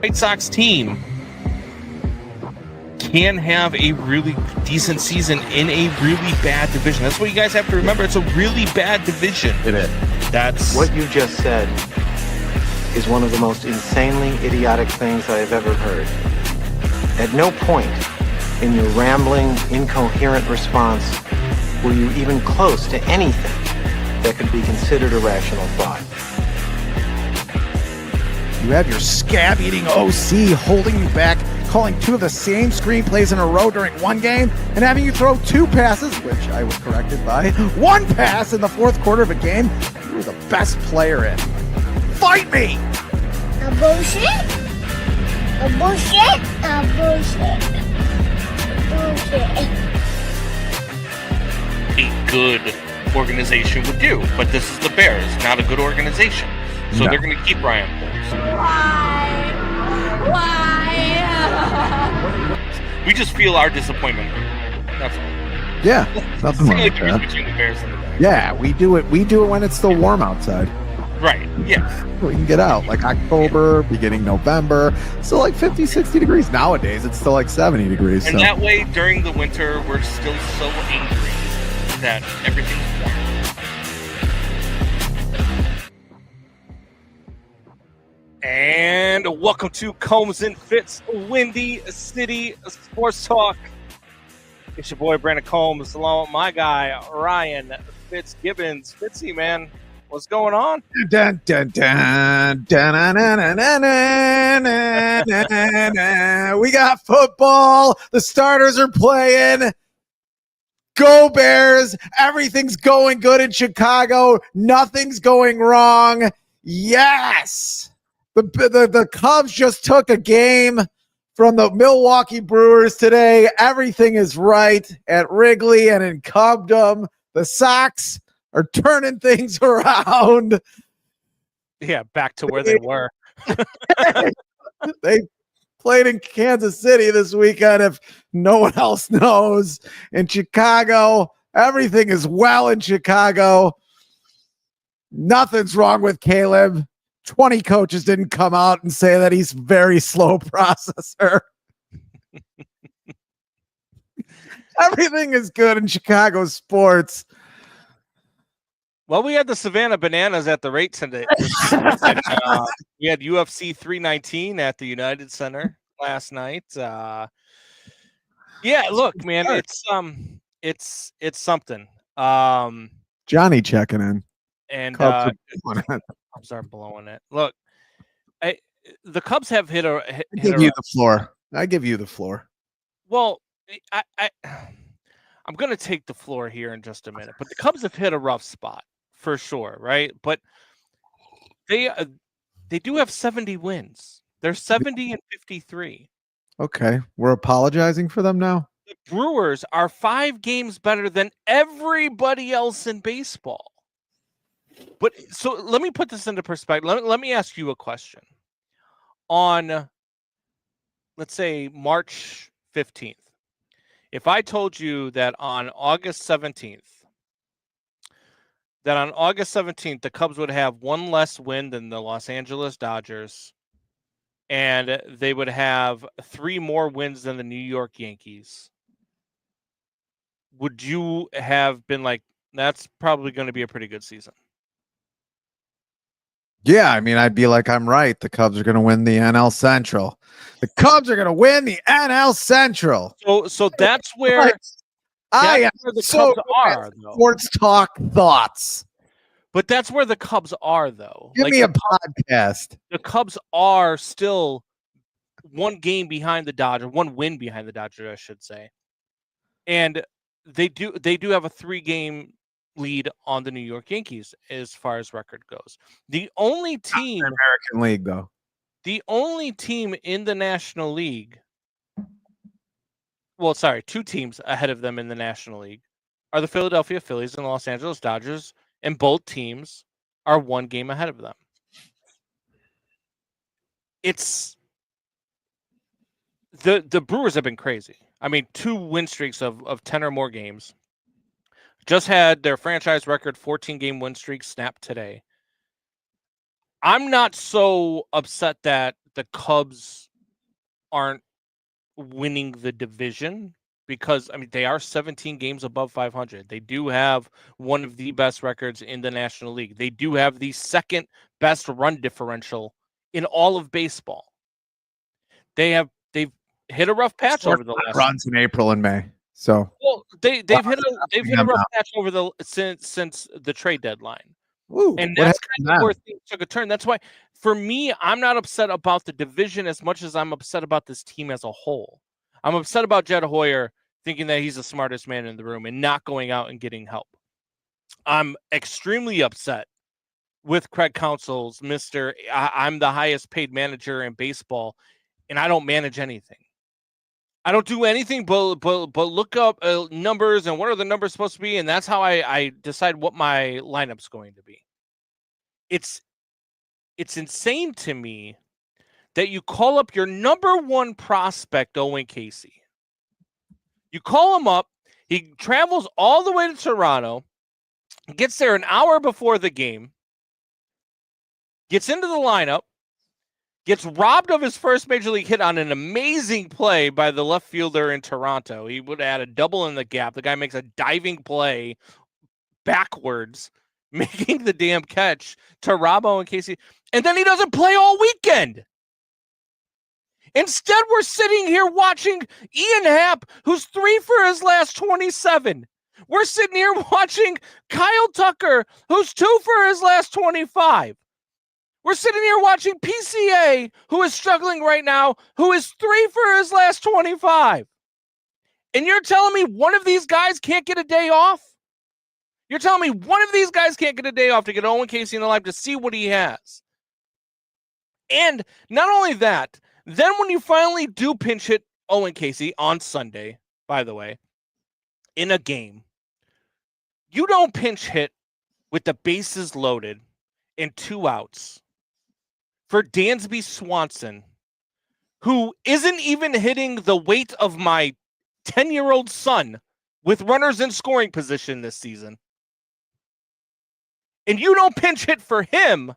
White Sox team can have a really decent season in a really bad division. That's what you guys have to remember. It's a really bad division. It is. That's what you just said is one of the most insanely idiotic things I have ever heard. At no point in your rambling, incoherent response were you even close to anything that could be considered a rational thought. You have your scab-eating OC holding you back, calling two of the same screenplays in a row during one game, and having you throw two passes, which I was corrected by, one pass in the fourth quarter of a game you were the best player in. Fight me! A bullshit? A bullshit? A bullshit. Bullshit. a good organization would do. But this is the Bears, not a good organization. So they're going to keep Ryan Poles. Why? We just feel our disappointment. That's all. Yeah, nothing It's the wrong only with difference that. between the Bears and the Bears. Yeah, we do it. We do it when it's still warm outside. Right, yeah. We can get out like October, beginning November. Still like 50, 60 degrees. Nowadays, it's still like 70 degrees. And so. that way, during the winter, we're still so angry that everything's warm. And welcome to Combs and Fitz Windy City Sports Talk. It's your boy Brandon Combs along with my guy Ryan Fitzgibbons. Fitzy, man, what's going on? Dun, dun, dun, dun, dun, dun, dun, dun, dun, dun, dun. We got football. The starters are playing. Go Bears. Everything's going good in Chicago. Nothing's going wrong. Yes. The Cubs just took a game from the Milwaukee Brewers today. Everything is right at Wrigley and in Cubdom. The Sox are turning things around. Yeah, back to where they were. They played in Kansas City this weekend, if no one else knows. In Chicago, everything is well in Chicago. Nothing's wrong with Caleb. 20 coaches didn't come out and say that he's very slow processor. Everything is good in Chicago sports. Well, we had the Savannah Bananas at the rate today. We had UFC 319 at the United Center last night. Yeah, look, man, it's something. Johnny checking in. And Cubs Cubs are blowing it. Look, the Cubs have hit a. I give you the floor. I give you the floor. Well, I'm going to take the floor here in just a minute, but the Cubs have hit a rough spot for sure, right? But they do have 70 wins. They're 70 and 53. Okay, we're apologizing for them now. The Brewers are 5 games better than everybody else in baseball. But so let me put this into perspective. Let me ask you a question. On, let's say, March 15th, if I told you that on August 17th, the Cubs would have one less win than the Los Angeles Dodgers, and they would have 3 more wins than the New York Yankees, would you have been like, that's probably going to be a pretty good season? Yeah, I mean, I'd be like, I'm right. The Cubs are going to win the NL Central. The Cubs are going to win the NL Central. So that's where I am where the so Cubs are, though. Sports talk thoughts. But that's where the Cubs are, though. Give me a podcast. The Cubs are still 1 game behind the Dodgers, 1 win behind the Dodgers, I should say. And they do have a 3-game lead on the New York Yankees as far as record goes. The only team American League, though. The only team in the National League, well, sorry, 2 teams ahead of them in the National League are the Philadelphia Phillies and the Los Angeles Dodgers, and both teams are 1 game ahead of them. It's the Brewers have been crazy. I mean, 2 win streaks of 10 or more games. Just had their franchise record 14-game win streak snapped today. I'm not so upset that the Cubs aren't winning the division because, I mean, they are 17 games above 500. They do have one of the best records in the National League. They do have the second best run differential in all of baseball. They've hit a rough patch over the last runs in April and May. So they've hit a rough patch over since the trade deadline. Woo, and that's kind of where things took a turn. That's why, for me, I'm not upset about the division as much as I'm upset about this team as a whole. I'm upset about Jed Hoyer thinking that he's the smartest man in the room and not going out and getting help. I'm extremely upset with Craig Counsell's I'm the highest paid manager in baseball, and I don't manage anything. I don't do anything but look up numbers and what are the numbers supposed to be, and that's how I decide what my lineup's going to be. It's insane to me that you call up your number one prospect, Owen Casey. You call him up. He travels all the way to Toronto, gets there an hour before the game, gets into the lineup, gets robbed of his first major league hit on an amazing play by the left fielder in Toronto. He would add a double in the gap. The guy makes a diving play backwards, making the damn catch to rob Owen Casey. And then he doesn't play all weekend. Instead, we're sitting here watching Ian Happ, who's 3 for his last 27. We're sitting here watching Kyle Tucker, who's 2 for his last 25. We're sitting here watching PCA, who is struggling right now, who is 3 for his last 25. And you're telling me one of these guys can't get a day off? You're telling me one of these guys can't get a day off to get Owen Casey in the lineup to see what he has. And not only that, then when you finally do pinch hit Owen Casey on Sunday, by the way, in a game, you don't pinch hit with the bases loaded and 2 outs for Dansby Swanson, who isn't even hitting the weight of my 10-year-old son with runners in scoring position this season. And you don't pinch hit for him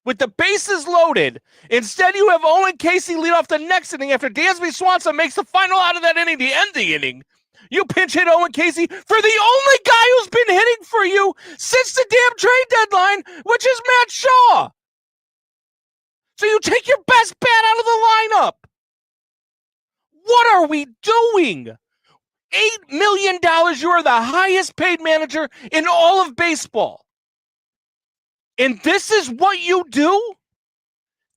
with the bases loaded. Instead, you have Owen Casey lead off the next inning after Dansby Swanson makes the final out of that inning to end the inning. You pinch hit Owen Casey for the only guy who's been hitting for you since the damn trade deadline, which is Matt Shaw. So you take your best bat out of the lineup. What are we doing? $8 million. You are the highest paid manager in all of baseball. And this is what you do?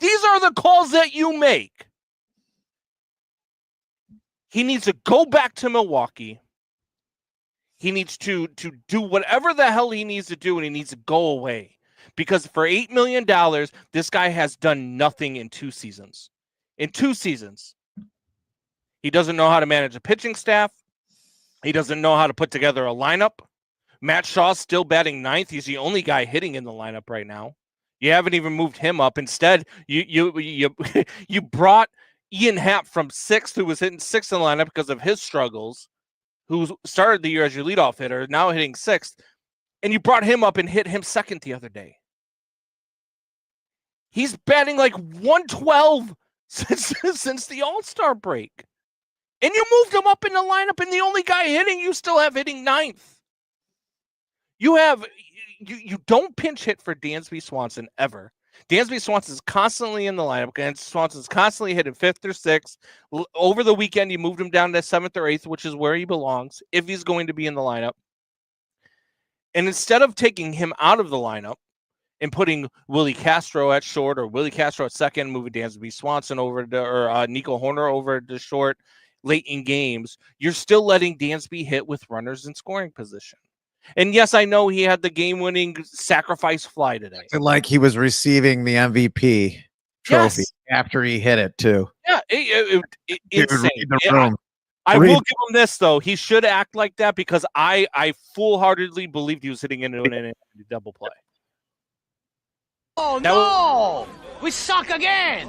These are the calls that you make. He needs to go back to Milwaukee. He needs to do whatever the hell he needs to do, and he needs to go away. Because for $8 million, this guy has done nothing in 2 seasons. In 2 seasons. He doesn't know how to manage a pitching staff. He doesn't know how to put together a lineup. Matt Shaw's still batting 9th. He's the only guy hitting in the lineup right now. You haven't even moved him up. Instead, you brought Ian Happ from 6th, who was hitting 6th in the lineup because of his struggles, who started the year as your leadoff hitter, now hitting 6th, and you brought him up and hit him 2nd the other day. He's batting like 112 since the All-Star break. And you moved him up in the lineup, and the only guy hitting you still have hitting 9th. You don't pinch hit for Dansby Swanson ever. Dansby Swanson is constantly in the lineup, and Swanson's constantly hitting 5th or 6th. Over the weekend, you moved him down to 7th or 8th, which is where he belongs, if he's going to be in the lineup. And instead of taking him out of the lineup and putting Willie Castro at short or Willie Castro at second, moving Dansby Swanson over to, or Nico Horner over to short late in games, you're still letting Dansby hit with runners in scoring position. And yes, I know he had the game-winning sacrifice fly today. Like he was receiving the MVP trophy after he hit it too. Yeah, insane. I will give him this though. He should act like that because I full-heartedly believed he was hitting into an double play. Oh no! We suck again.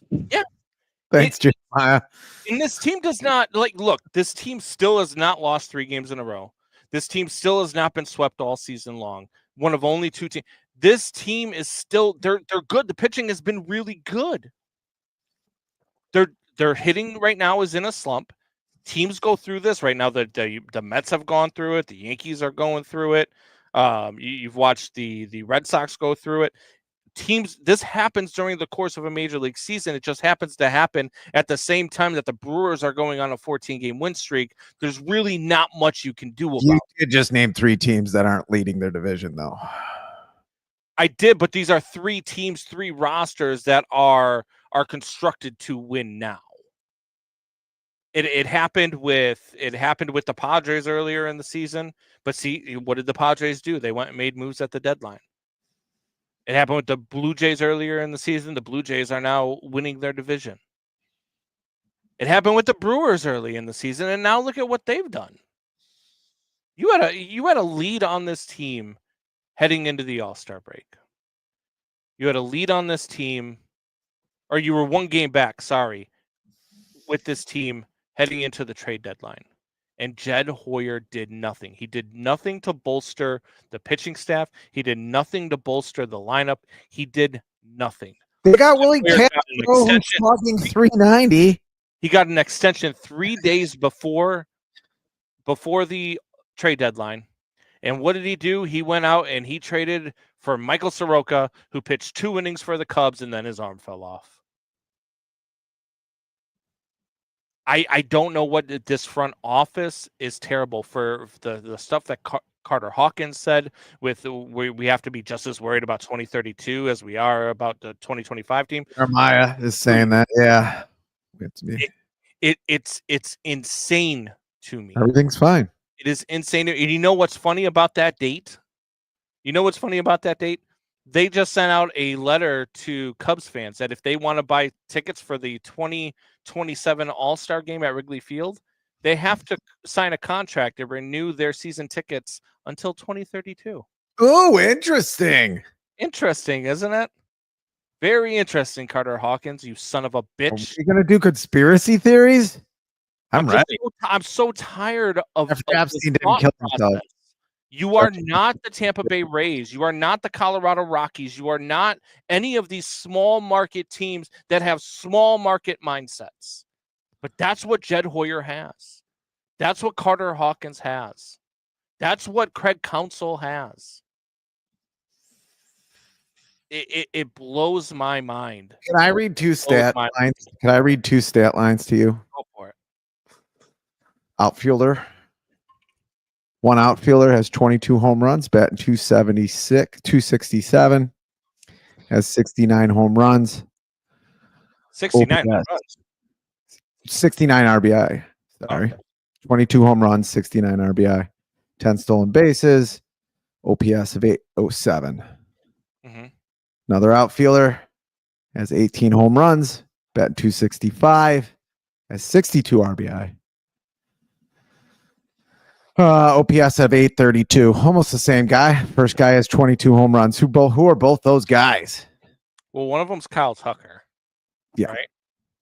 Yeah. Thanks, Jeremiah. And this team does not look, this team still has not lost 3 games in a row. This team still has not been swept all season long. One of only 2 teams. This team is still they're good. The pitching has been really good. They're hitting right now is in a slump. Teams go through this right now. The Mets have gone through it. The Yankees are going through it. You've watched the Red Sox go through it. Teams, this happens during the course of a major league season. It just happens to happen at the same time that the Brewers are going on a 14-game win streak. There's really not much you can do about it. You could just name 3 teams that aren't leading their division, though. I did, but these are 3 teams, 3 rosters that are constructed to win now. It happened with the Padres earlier in the season, but see, what did the Padres do? They went and made moves at the deadline. It happened with the Blue Jays earlier in the season. The Blue Jays are now winning their division. It happened with the Brewers early in the season, and now look at what they've done. You had a lead on this team heading into the All-Star break. You had a lead on this team, or you were 1 game back, sorry, with this team heading into the trade deadline. And Jed Hoyer did nothing. He did nothing to bolster the pitching staff. He did nothing to bolster the lineup. He did nothing. They got Willie Castro, who's talking 390. He got an extension 3 days before the trade deadline. And what did he do? He went out and he traded for Michael Soroka, who pitched 2 innings for the Cubs, and then his arm fell off. I don't know what this front office is terrible for the stuff that Carter Hawkins said with we have to be just as worried about 2032 as we are about the 2025 team. Jeremiah is saying that. Yeah. It's insane to me. Everything's fine. It is insane. And you know what's funny about that date? They just sent out a letter to Cubs fans that if they want to buy tickets for the 2027 All-Star game at Wrigley Field, they have to sign a contract to renew their season tickets until 2032. Oh, interesting. Interesting, isn't it? Very interesting, Carter Hawkins, you son of a bitch. Are you going to do conspiracy theories? I'm ready. I'm so tired of Epstein didn't kill himself. You are not the Tampa Bay Rays. You are not the Colorado Rockies. You are not any of these small market teams that have small market mindsets. But that's what Jed Hoyer has. That's what Carter Hawkins has. That's what Craig Counsell has. It blows my mind. Can I read 2 stat lines? Can I read 2 stat lines to you? Go for it. Outfielder. One outfielder has 22 home runs, batting 267, has 69 home runs. 69 home runs. 69 RBI. Sorry. Okay. 22 home runs, 69 RBI, 10 stolen bases, OPS of 807. Mm-hmm. Another outfielder has 18 home runs, batting 265, has 62 RBI. OPS of 832, almost the same guy. First guy has 22 home runs. Who are both those guys? Well, one of them's Kyle Tucker. Yeah. Right?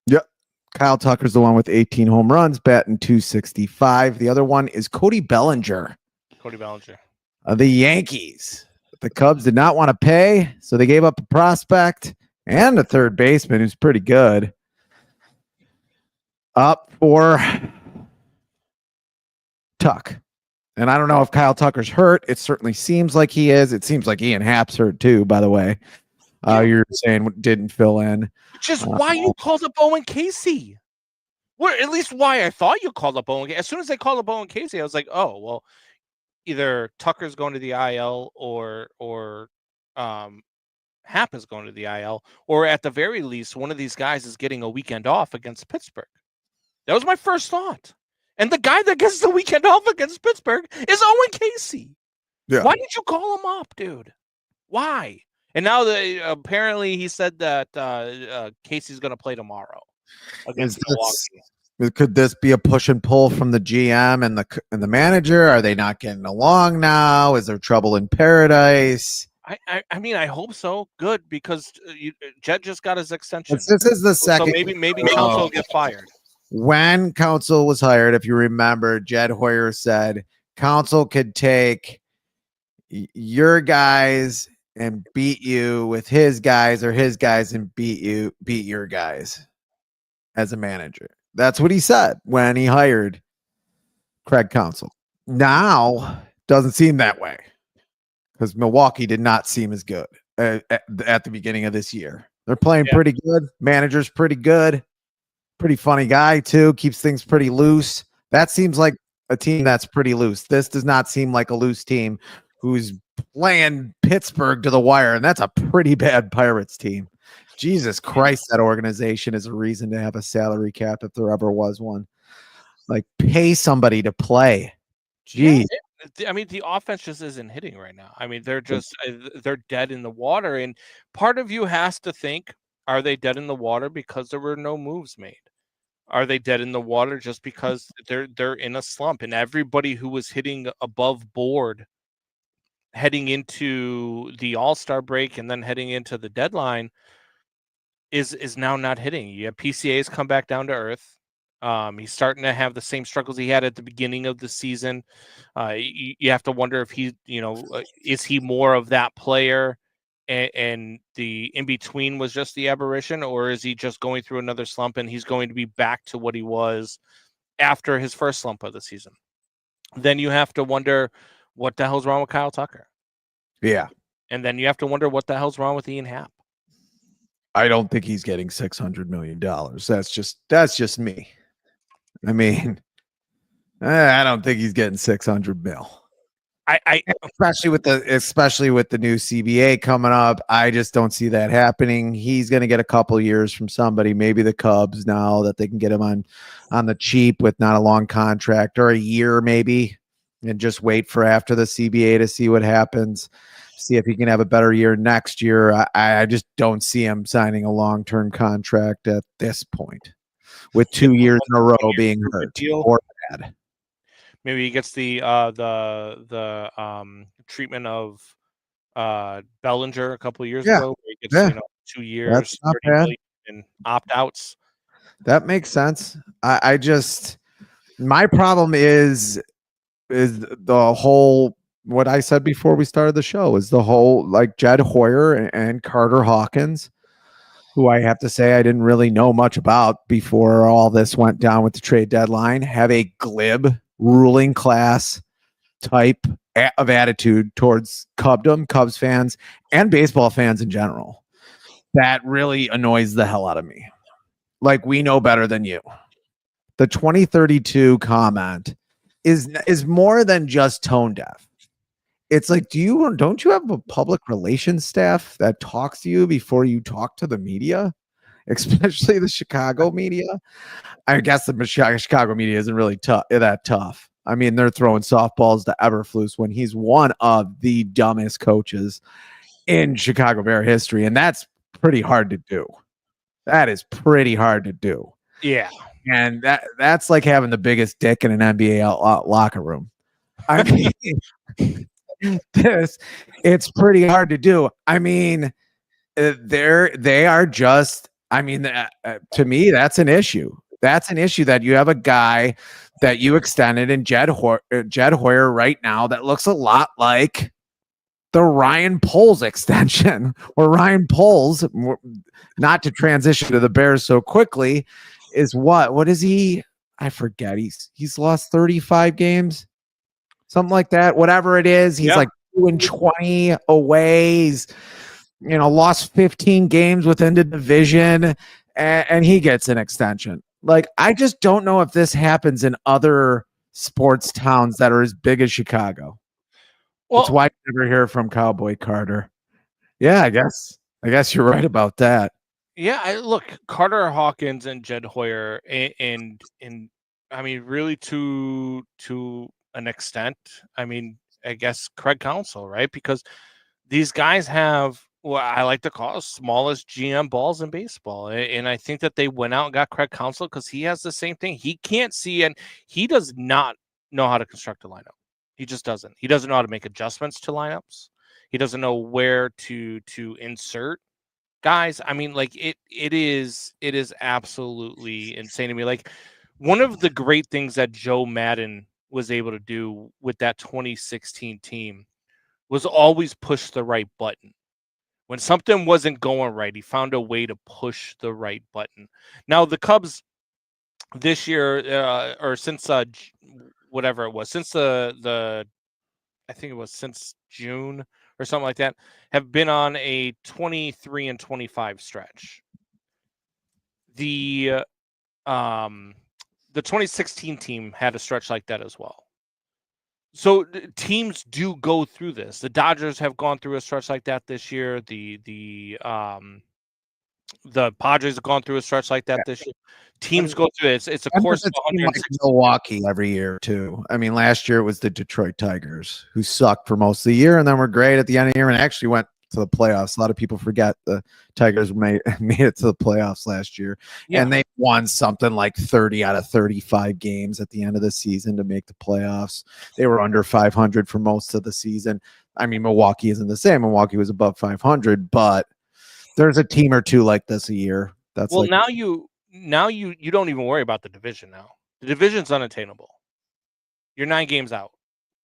Yep. Kyle Tucker's the one with 18 home runs, batting 265. The other one is Cody Bellinger. The Yankees. The Cubs did not want to pay, so they gave up a prospect and a third baseman who's pretty good. Up for Tuck. And I don't know if Kyle Tucker's hurt. It certainly seems like he is. It seems like Ian Happ's hurt too, by the way. You're saying didn't fill in. Which is why you called up Owen Casey. Well, at least why I thought you called up Owen Casey. As soon as they called up Owen Casey, I was like, oh, well, either Tucker's going to the IL or Happ is going to the IL, or at the very least, one of these guys is getting a weekend off against Pittsburgh. That was my first thought. And the guy that gets the weekend off against Pittsburgh is Owen Casey. Yeah. Why did you call him up, dude? Why? And now apparently he said that Casey's going to play tomorrow against Milwaukee. Could this be a push and pull from the GM and the manager? Are they not getting along now? Is there trouble in paradise? I mean, I hope so. Good, because Jed just got his extension. This is the second. So maybe Counsell will get fired. When Counsell was hired, if you remember, Jed Hoyer said Counsell could take your guys and beat you with his guys or his guys and beat your guys as a manager. That's what he said when he hired Craig Counsell. Now doesn't seem that way because Milwaukee did not seem as good at the beginning of this year. They're playing pretty good. Manager's pretty good. Pretty funny guy too. Keeps things pretty loose. That seems like a team that's pretty loose. This does not seem like a loose team who's playing Pittsburgh to the wire, and that's a pretty bad Pirates team. Jesus Christ, that organization is a reason to have a salary cap if there ever was one. Like, pay somebody to play. Jeez. Yeah, I mean, the offense just isn't hitting right now. I mean, they're dead in the water, and part of you has to think, are they dead in the water because there were no moves made? Are they dead in the water just because they're in a slump? And everybody who was hitting above board heading into the All-Star break and then heading into the deadline is now not hitting. You have PCA's come back down to earth. He's starting to have the same struggles he had at the beginning of the season. You have to wonder if is he more of that player and the in-between was just the aberration, or is he just going through another slump and he's going to be back to what he was after his first slump of the season? Then you have to wonder what the hell's wrong with Kyle Tucker. Yeah. And then you have to wonder what the hell's wrong with Ian Happ. I don't think he's getting $600 million. That's just me. I mean, I don't think he's getting 600 mil. Especially with the new CBA coming up, I just don't see that happening. He's going to get a couple years from somebody, maybe the Cubs, now that they can get him on the cheap with not a long contract, or a year maybe, and just wait for after the CBA to see what happens. See if he can have a better year next year. I just don't see him signing a long-term contract at this point, with 2 years in a row being hurt or bad. Maybe he gets the treatment of Bellinger a couple of years ago. Where he gets 2 years, 30 million in opt-outs. That makes sense. I just, my problem is the whole, what I said before we started the show, is the whole, like, Jed Hoyer and Carter Hawkins, who I have to say I didn't really know much about before all this went down with the trade deadline, have a glib, ruling class type of attitude towards Cubs fans and baseball fans in general. That really annoys the hell out of me. Like, we know better than you. The 2032 comment is more than just tone deaf. It's like, don't you have a public relations staff that talks to you before you talk to the media, especially the Chicago media? I guess the Chicago media isn't really that tough. I mean, they're throwing softballs to Eberflus when he's one of the dumbest coaches in Chicago Bear history, and that's pretty hard to do. That is pretty hard to do. Yeah. And that's like having the biggest dick in an NBA locker room. I mean, it's pretty hard to do. I mean, they are just, I mean, to me, that's an issue. That's an issue that you have a guy that you extended in Jed Hoyer right now that looks a lot like the Ryan Poles extension, or Ryan Poles, not to transition to the Bears so quickly, is what is he? I forget. He's lost 35 games, something like that. Whatever it is, he's like 2-20 away. He's, lost 15 games within the division, and he gets an extension. Like, I just don't know if this happens in other sports towns that are as big as Chicago. Well, that's why I never hear from Cowboy Carter. Yeah, I guess you're right about that. Yeah, look, Carter Hawkins and Jed Hoyer, and I mean, really to an extent, I mean, I guess Craig Counsell, right? Because these guys have what I like to call smallest GM balls in baseball, and I think that they went out and got Craig Counsell because he has the same thing. He can't see, and he does not know how to construct a lineup. He just doesn't. He doesn't know how to make adjustments to lineups. He doesn't know where to insert guys. I mean, like, it is absolutely insane to me. Like, one of the great things that Joe Madden was able to do with that 2016 team was always push the right button. When something wasn't going right, he found a way to push the right button. Now the Cubs this year, or since whatever it was, since the I think it was since June or something like that, have been on a 23-25 stretch. The 2016 team had a stretch like that as well. So teams do go through this. The Dodgers have gone through a stretch like that this year. The Padres have gone through a stretch like that this year. Teams go through it. It's a course of Like 160. Milwaukee every year too. I mean, last year it was the Detroit Tigers who sucked for most of the year and then were great at the end of the year and actually went to the playoffs. A lot of people forget the Tigers made it to the playoffs last year, and they won something like 30 out of 35 games at the end of the season to make the playoffs. They were under 500 for most of the season. I mean, Milwaukee isn't the same. Milwaukee was above 500, but there's a team or two like this a year. That's well, like, now you don't even worry about the division now. The division's unattainable. You're 9 games out.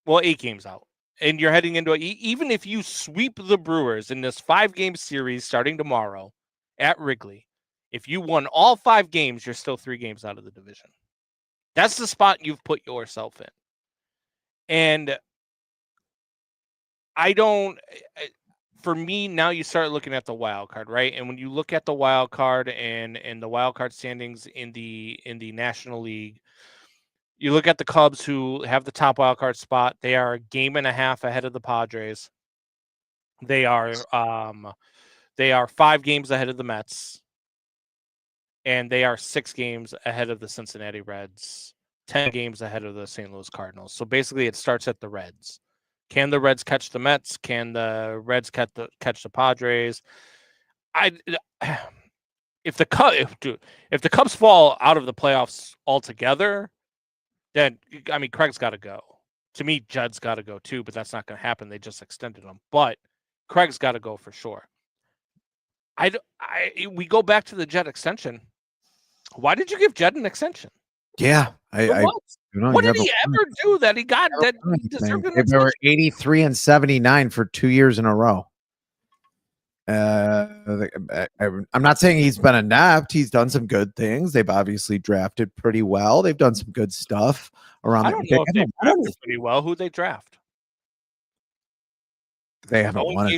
Well, 8 games out. And you're heading into even if you sweep the Brewers in this 5-game series starting tomorrow at Wrigley, if you won all 5 games, you're still 3 games out of the division. That's the spot you've put yourself in. And for me, now you start looking at the wild card, right? And when you look at the wild card and the wild card standings in the National League, you look at the Cubs, who have the top wild card spot. They are a game and a half ahead of the Padres. They are 5 games ahead of the Mets, and they are 6 games ahead of the Cincinnati Reds, 10 games ahead of the St. Louis Cardinals. So basically, it starts at the Reds. Can the Reds catch the Mets? Can the Reds catch the Padres? If the Cubs fall out of the playoffs altogether, then I mean Craig's got to go. To me, Judd's got to go too, but that's not going to happen. They just extended him, but Craig's got to go for sure. We go back to the Jed extension. Why did you give Jed an extension? yeah, What did he ever do that he got that he deserved an extension? They were 83 and 79 for 2 years in a row. I'm not saying he's been inept. He's done some good things. They've obviously drafted pretty well. They've done some good stuff around. I don't know if they drafted pretty well. Who'd they draft? They haven't won.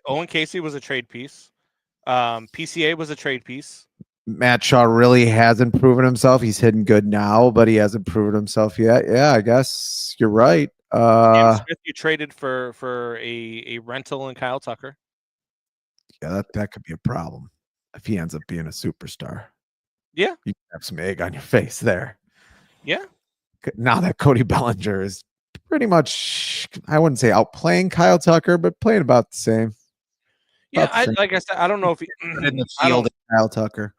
Owen Casey was a trade piece. PCA was a trade piece. Matt Shaw really hasn't proven himself. He's hitting good now, but he hasn't proven himself yet. Yeah, I guess you're right. Smith, you traded for a rental and Kyle Tucker. Yeah, that could be a problem if he ends up being a superstar. Yeah, you have some egg on your face there. Yeah. Now that Cody Bellinger is pretty much, I wouldn't say outplaying Kyle Tucker, but playing about the same. Yeah, like I said, I don't know if he in the field. Kyle Tucker.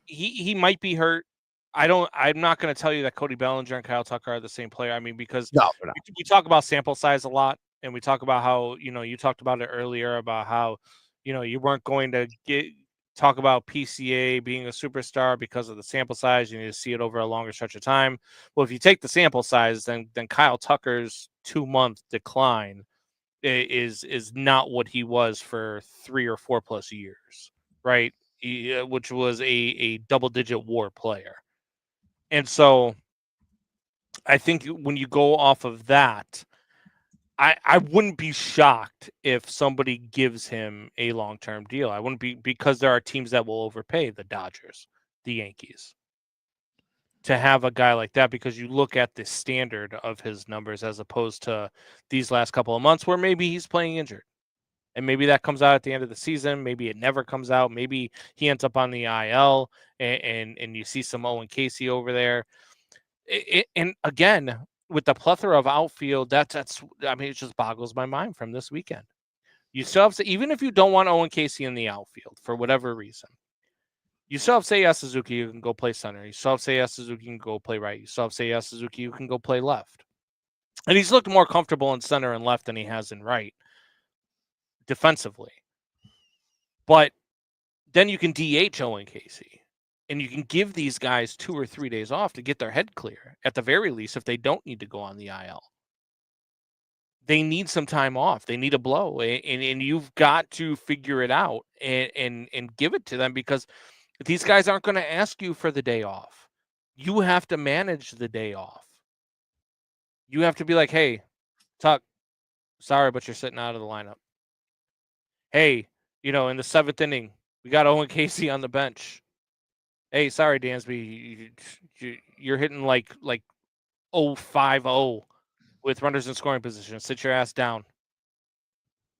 He might be hurt. I'm not going to tell you that Cody Bellinger and Kyle Tucker are the same player. I mean, because we talk about sample size a lot, and we talk about how, you talked about it earlier about how, you weren't going to talk about PCA being a superstar because of the sample size. You need to see it over a longer stretch of time. Well, if you take the sample size, then Kyle Tucker's 2-month decline is not what he was for 3 or 4 plus years, right? Which was a double-digit WAR player. And so I think when you go off of that, I wouldn't be shocked if somebody gives him a long-term deal. I wouldn't be, because there are teams that will overpay the Dodgers, the Yankees, to have a guy like that, because you look at the standard of his numbers as opposed to these last couple of months where maybe he's playing injured. And maybe that comes out at the end of the season. Maybe it never comes out. Maybe he ends up on the IL and you see some Owen Casey over there. And again, with the plethora of outfield, that's I mean, it just boggles my mind from this weekend. You still have to, even if you don't want Owen Casey in the outfield for whatever reason, you still have Seiya Suzuki, you can go play center. You still have Seiya Suzuki, you can go play right. You still have Seiya Suzuki, you can go play left. And he's looked more comfortable in center and left than he has in right defensively. But then you can DH Owen Casey, and you can give these guys 2 or 3 days off to get their head clear, at the very least, if they don't need to go on the IL. they need some time off. They need a blow, and you've got to figure it out and give it to them, because these guys aren't going to ask you for the day off. You have to manage the day off. You have to be like, hey, Tuck, sorry, but you're sitting out of the lineup. Hey, in the 7th inning, we got Owen Casey on the bench. Hey, sorry, Dansby, you're hitting like 0-5-0 with runners in scoring position. Sit your ass down.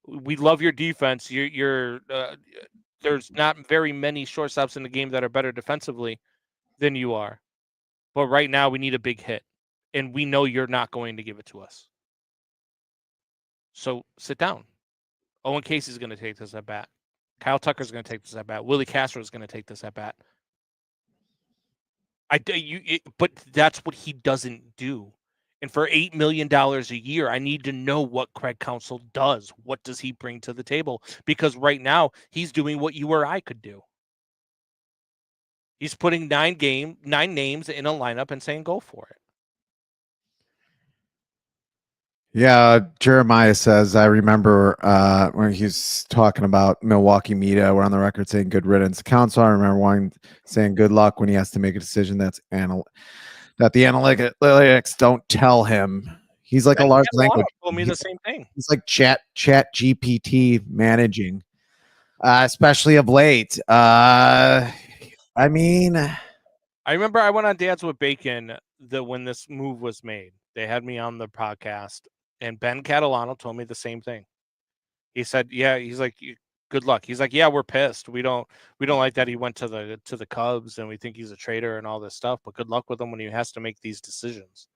We love your defense. There's not very many shortstops in the game that are better defensively than you are. But right now we need a big hit, and we know you're not going to give it to us. So sit down. Owen Casey's going to take this at bat. Kyle Tucker's going to take this at bat. Willie Castro is going to take this at bat. But that's what he doesn't do. And for $8 million a year, I need to know what Craig Counsell does. What does he bring to the table? Because right now, he's doing what you or I could do. He's putting 9 names in a lineup and saying, go for it. Yeah, Jeremiah says, I remember when he's talking about Milwaukee media, we're on the record saying good riddance. Counsell, I remember saying good luck when he has to make a decision that the analytics don't tell him. He's like a large language. Told me the same thing. He's like chat GPT managing, especially of late. I remember I went on Dads with Bacon when this move was made. They had me on the podcast, and Ben Catalano told me the same thing. He said, "Yeah." He's like, "Good luck." He's like, "Yeah, we're pissed. We don't like that he went to the Cubs, and we think he's a traitor and all this stuff. But good luck with him when he has to make these decisions."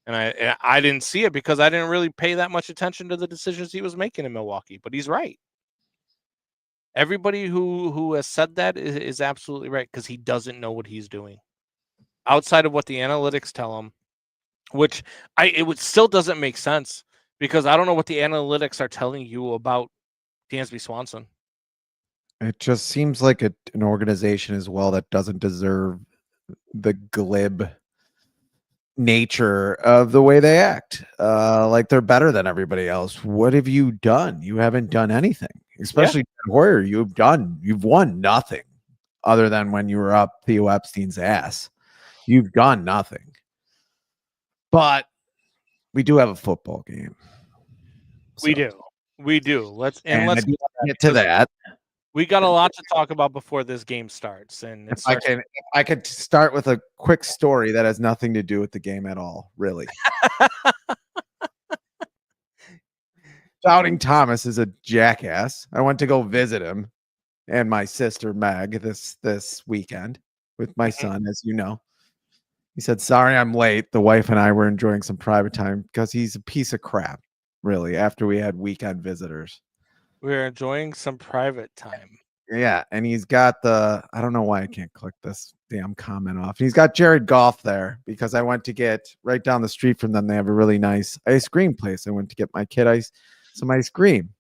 And I didn't see it because I didn't really pay that much attention to the decisions he was making in Milwaukee. But he's right. Everybody who has said that is absolutely right, because he doesn't know what he's doing outside of what the analytics tell him, which still doesn't make sense, because I don't know what the analytics are telling you about Dansby Swanson. It just seems like an organization as well that doesn't deserve the glib nature of the way they act. Like they're better than everybody else. What have you done? You haven't done anything. Especially Hoyer, you've won nothing other than when you were up Theo Epstein's ass. You've done nothing. But we do have a football game. We do. Let's get to that. We got a lot to talk about before this game starts. And if I could start with a quick story that has nothing to do with the game at all, really. Doubting Thomas is a jackass. I went to go visit him and my sister Meg this weekend with my son, as you know. He said, "Sorry, I'm late. The wife and I were enjoying some private time," because he's a piece of crap, really, after we had weekend visitors. We're enjoying some private time. Yeah, and he's got I don't know why I can't click this damn comment off. He's got Jared Goff there because I went to get right down the street from them. They have a really nice ice cream place. I went to get my kid some ice cream.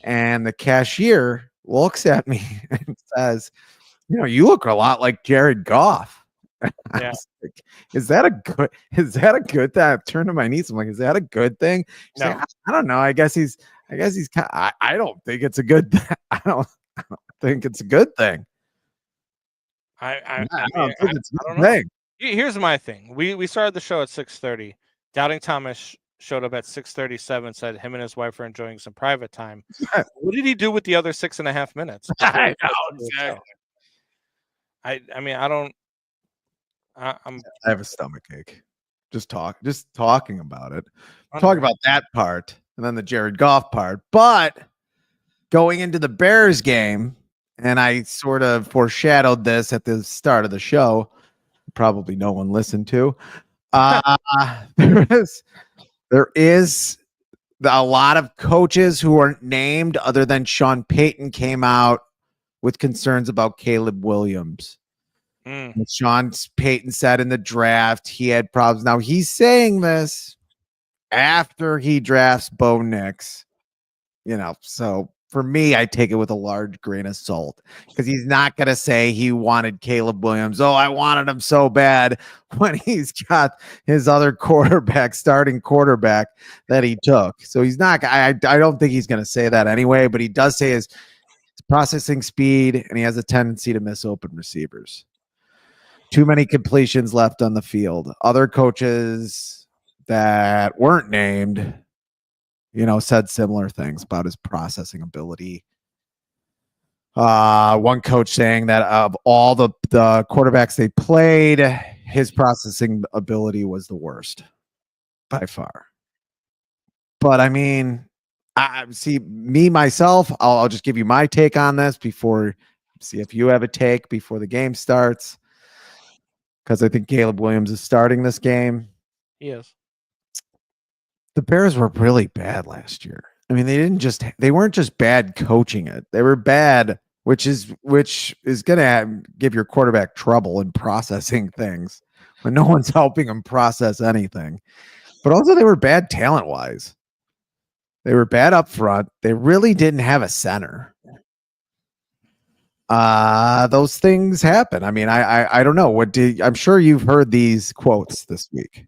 And the cashier looks at me and says, "You look a lot like Jared Goff." Yeah. Like, is that a good thing? I turned to my niece. I'm like, is that a good thing? She's like, I don't know. I guess he's I don't think it's a good thing. I don't think it's a good thing. I don't think it's a good thing. Here's my thing. We started the show at 6:30. Doubting Thomas showed up at 6:37, said him and his wife are enjoying some private time. What did he do with the other 6.5 minutes? I know, exactly. I have a stomach ache. Just talking about it. Talking about that part and then the Jared Goff part. But going into the Bears game, and I sort of foreshadowed this at the start of the show, probably no one listened to. There is a lot of coaches who aren't named other than Sean Payton came out with concerns about Caleb Williams. Sean Payton said in the draft he had problems. Now he's saying this after he drafts Bo Nix, so for me, I take it with a large grain of salt because he's not going to say he wanted Caleb Williams. Oh, I wanted him so bad when he's got his other quarterback, starting quarterback that he took. So he's not, I don't think he's going to say that anyway, but he does say his processing speed and he has a tendency to miss open receivers. Too many completions left on the field. Other coaches that weren't named, said similar things about his processing ability. One coach saying that of all the quarterbacks they played, his processing ability was the worst by far. But I mean, I see me myself. I'll just give you my take on this before, see if you have a take before the game starts. Because I think Caleb Williams is starting this game. Yes. The Bears were really bad last year. I mean, they weren't just bad coaching it. They were bad, which is going to give your quarterback trouble in processing things when no one's helping him process anything. But also they were bad talent-wise. They were bad up front. They really didn't have a center. Those things happen. I mean, I don't know. I'm sure you've heard these quotes this week.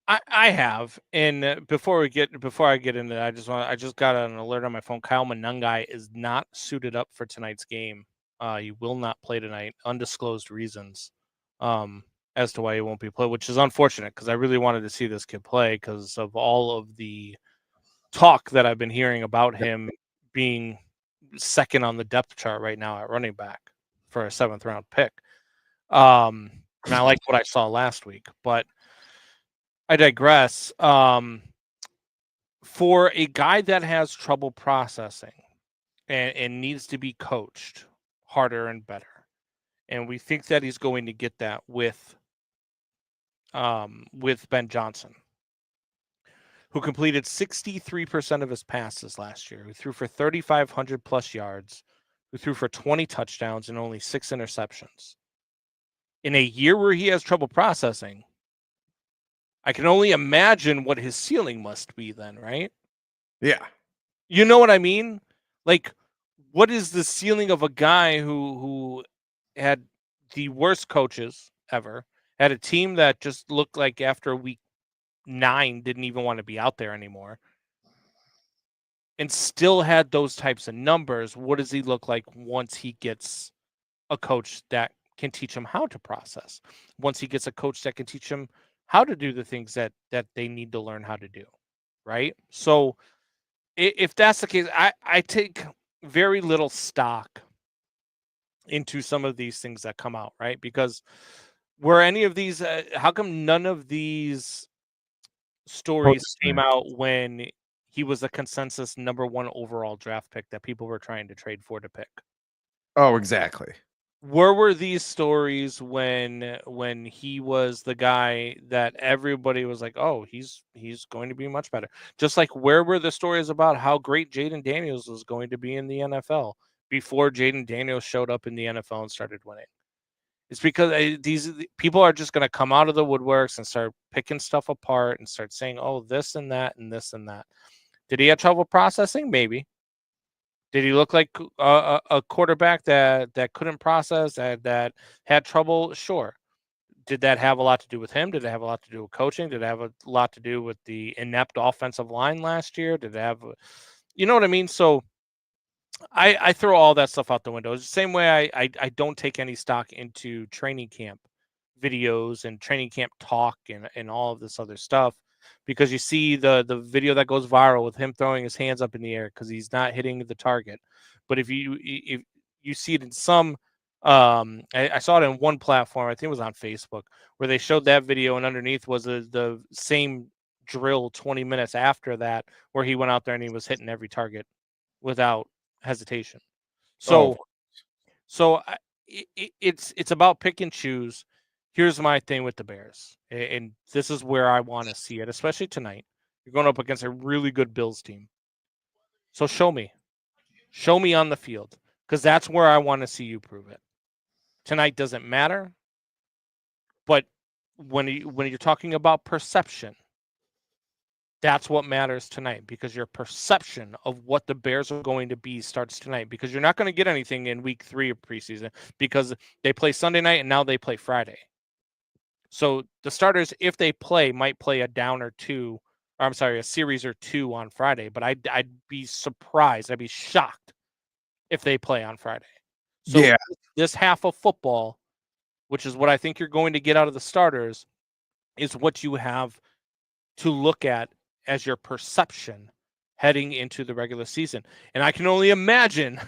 I have, and before I get into that, I just got an alert on my phone. Kyle Monangai is not suited up for tonight's game. He will not play tonight, undisclosed reasons, as to why he won't be played, which is unfortunate because I really wanted to see this kid play because of all of the talk that I've been hearing about him being second on the depth chart right now at running back for a 7th round pick. And I liked what I saw last week, but I digress. For a guy that has trouble processing and needs to be coached harder and better, and we think that he's going to get that with Ben Johnson, who completed 63% of his passes last year, who threw for 3,500 plus yards, who threw for 20 touchdowns and only 6 interceptions. In a year where he has trouble processing, I can only imagine what his ceiling must be then, right? Yeah. You know what I mean? Like, what is the ceiling of a guy who had the worst coaches ever, had a team that just looked like after week 9 didn't even want to be out there anymore, and still had those types of numbers? What does he look like once he gets a coach that can teach him how to process? Once he gets a coach that can teach him how to do the things that they need to learn how to do, right? So if that's the case, I take very little stock into some of these things that come out, right? Because were any of these, how come none of these stories came out when he was a consensus number 1 overall draft pick that people were trying to trade for to pick? Oh, exactly. Where were these stories when he was the guy that everybody was like, oh, he's going to be much better? Just like where were the stories about how great Jaden Daniels was going to be in the NFL before Jaden Daniels showed up in the NFL and started winning? It's because these people are just going to come out of the woodworks and start picking stuff apart and start saying, oh, this and that and this and that. Did he have trouble processing? Maybe. Did he look like a quarterback that couldn't process, that had trouble? Sure. Did that have a lot to do with him? Did it have a lot to do with coaching? Did it have a lot to do with the inept offensive line last year? Did it have, you know what I mean? So I throw all that stuff out the window. It's the same way I don't take any stock into training camp videos and training camp talk and all of this other stuff, because you see the video that goes viral with him throwing his hands up in the air because he's not hitting the target. But if you see it in some, I saw it in one platform, I think it was on Facebook, where they showed that video and underneath was the same drill 20 minutes after that, where he went out there and he was hitting every target without hesitation. So it's about pick and choose. Here's my thing with the Bears, and this is where I want to see it, especially tonight. You're going up against a really good Bills team. So show me on the field, because that's where I want to see you prove it. Tonight doesn't matter, but when you're talking about perception, That's what matters tonight, because your perception of what the Bears are going to be starts tonight, because you're not going to get anything in week 3 of preseason because they play Sunday night and now they play Friday. So the starters, if they play, might play a series or 2 on Friday, but I'd be surprised. I'd be shocked if they play on Friday. So Yeah. this half of football, which is what I think you're going to get out of the starters, is what you have to look at as your perception heading into the regular season. And I can only imagine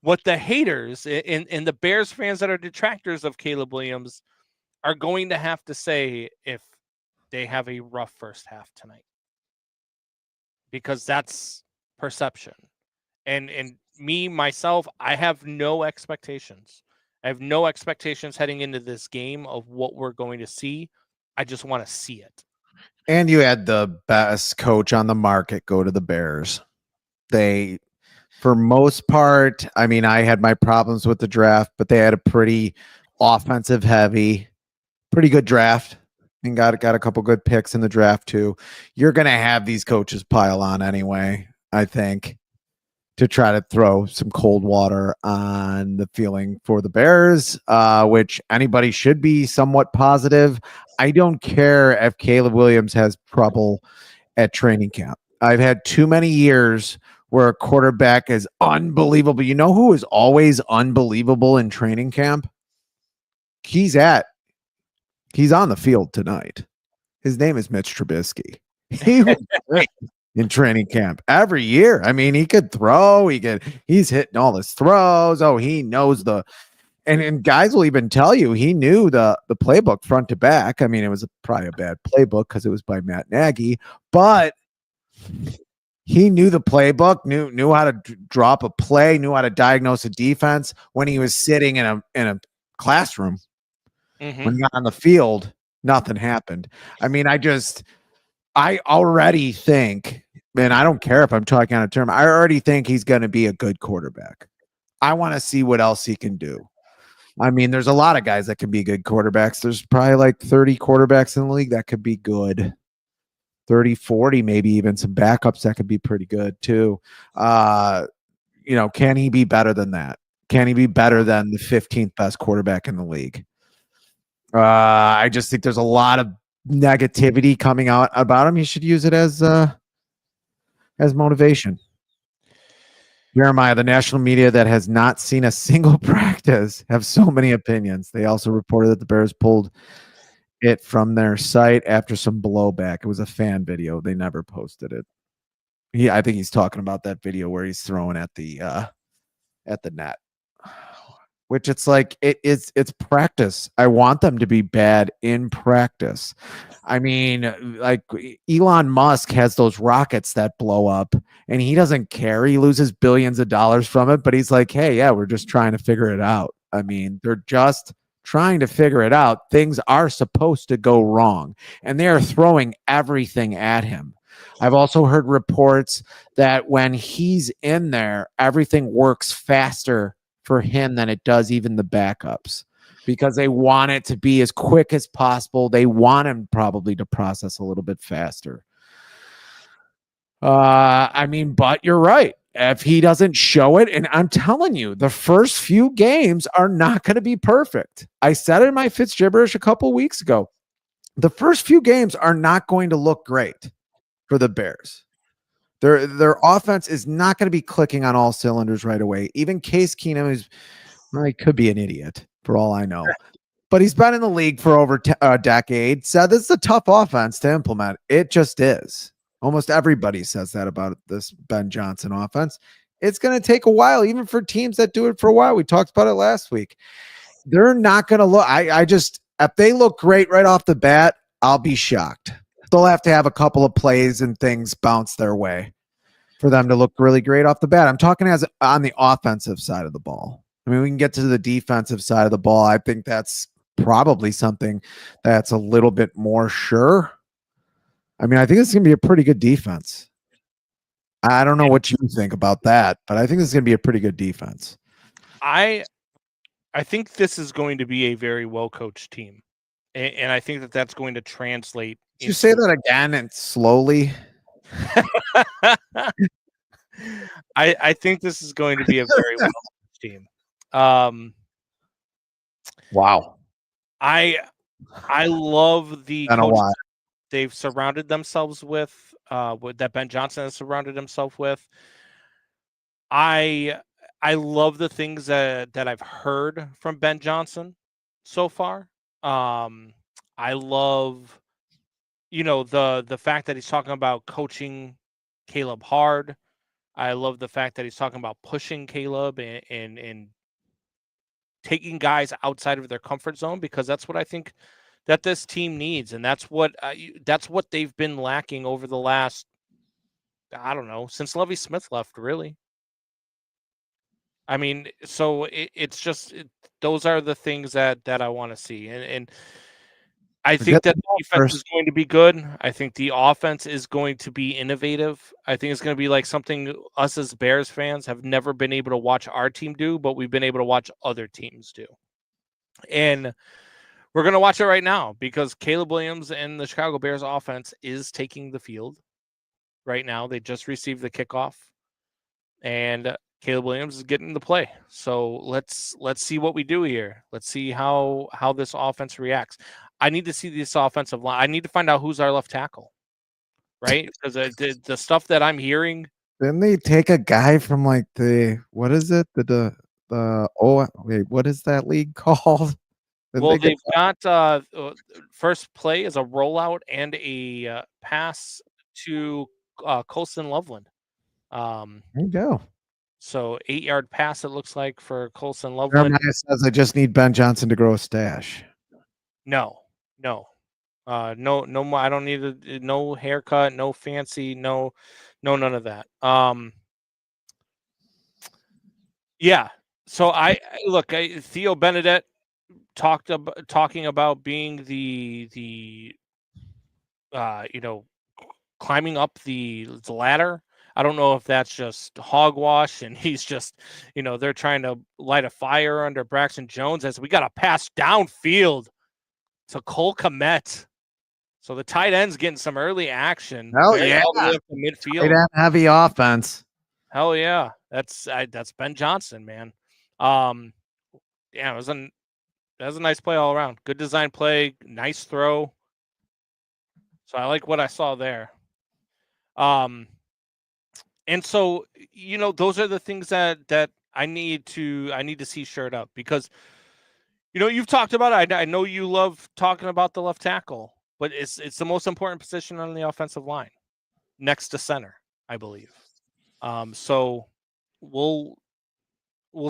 what the haters and the Bears fans that are detractors of Caleb Williams are going to have to say if they have a rough first half tonight, because that's perception. And me, myself, I have no expectations. I have no expectations heading into this game of what we're going to see. I just want to see it. And you had the best coach on the market go to the Bears. They, for most part, I mean, I had my problems with the draft, but they had a pretty offensive heavy, pretty good draft, and got a couple good picks in the draft too. You're going to have these coaches pile on anyway, I think, to try to throw some cold water on the feeling for the Bears, which anybody should be somewhat positive. I don't care if Caleb Williams has trouble at training camp. I've had too many years where a quarterback is unbelievable. You know who is always unbelievable in training camp? He's on the field tonight. His name is Mitch Trubisky. He was great in training camp every year. I mean, he could throw, he's hitting all his throws. Oh, he knows and guys will even tell you he knew the playbook front to back. I mean, it was probably a bad playbook because it was by Matt Nagy, but he knew the playbook, knew how to drop a play, knew how to diagnose a defense when he was sitting in a classroom. Mm-hmm. When he got on the field, nothing happened. I mean, I already think, and I don't care if I'm talking on a term, I already think he's going to be a good quarterback. I want to see what else he can do. I mean, there's a lot of guys that can be good quarterbacks. There's probably like 30 quarterbacks in the league that could be good. 30, 40, maybe even some backups that could be pretty good too. Can he be better than that? Can he be better than the 15th best quarterback in the league? I just think there's a lot of negativity coming out about him. You should use it as motivation. Jeremiah, the national media that has not seen a single practice have so many opinions. They also reported that the Bears pulled it from their site after some blowback. It was a fan video. They never posted it. I think he's talking about that video where he's throwing at the net. Which it's like it's practice. I want them to be bad in practice. I mean, like Elon Musk has those rockets that blow up and he doesn't care. He loses billions of dollars from it, but he's like, hey, yeah, we're just trying to figure it out. I mean, they're just trying to figure it out. Things are supposed to go wrong and they are throwing everything at him. I've also heard reports that when he's in there, everything works faster for him than it does even the backups, because they want it to be as quick as possible. They want him probably to process a little bit faster. But you're right. If he doesn't show it, and I'm telling you, the first few games are not going to be perfect. I said it in my Fitz gibberish a couple weeks ago. The first few games are not going to look great for the Bears. Their offense is not going to be clicking on all cylinders right away. Even Case Keenum he could be an idiot for all I know, but he's been in the league for over a decade. So this is a tough offense to implement. It just is. Almost everybody says that about this Ben Johnson offense. It's going to take a while, even for teams that do it for a while. We talked about it last week. They're not going to look. If they look great right off the bat, I'll be shocked. They'll have to have a couple of plays and things bounce their way for them to look really great off the bat. I'm talking as on the offensive side of the ball. I mean, we can get to the defensive side of the ball. I think that's probably something that's a little bit more sure. I mean, I think it's going to be a pretty good defense. I don't know what you think about that, but I think this is going to be a pretty good defense. I think this is going to be a very well-coached team. And I think that that's going to translate you say that again and slowly? I think this is going to be a very well team. Wow. I love the I don't know coaches why. they've surrounded themselves with that Ben Johnson has surrounded himself with. I love the things that I've heard from Ben Johnson so far. I love the fact that he's talking about coaching Caleb hard. I love the fact that he's talking about pushing Caleb and taking guys outside of their comfort zone, because that's what I think that this team needs, and that's what they've been lacking over the last, I don't know, since Lovie Smith left, really. I mean, so it's just those are the things that I want to see, and I think that the defense is going to be good. I think the offense is going to be innovative. I think it's going to be like something us as Bears fans have never been able to watch our team do, but we've been able to watch other teams do. And we're going to watch it right now because Caleb Williams and the Chicago Bears offense is taking the field right now. They just received the kickoff, and Caleb Williams is getting the play. So let's see what we do here. Let's see how this offense reacts. I need to see this offensive line. I need to find out who's our left tackle, right? Because the stuff that I'm hearing. Didn't they take a guy from like what is it? What is that league called? Well, they've got first play is a rollout and a pass to Colson Loveland. There you go. So 8-yard pass, it looks like, for Colson Loveland. Jeremiah says, I just need Ben Johnson to grow a stash. No. No more. I don't need no haircut, no fancy, no none of that. Yeah. So Theo Benedette talking about being the climbing up the ladder. I don't know if that's just hogwash and he's just, they're trying to light a fire under Braxton Jones as we got a pass downfield to Cole Kmet. So the tight end's getting some early action. Hell yeah. All the way up to midfield. Tight end heavy offense. Hell yeah. That's Ben Johnson, man. It was a nice play all around. Good design play, nice throw. So I like what I saw there. And so, those are the things that I need to see shirt up, because you've talked about it. I know you love talking about the left tackle, but it's the most important position on the offensive line, next to center, I believe. So we'll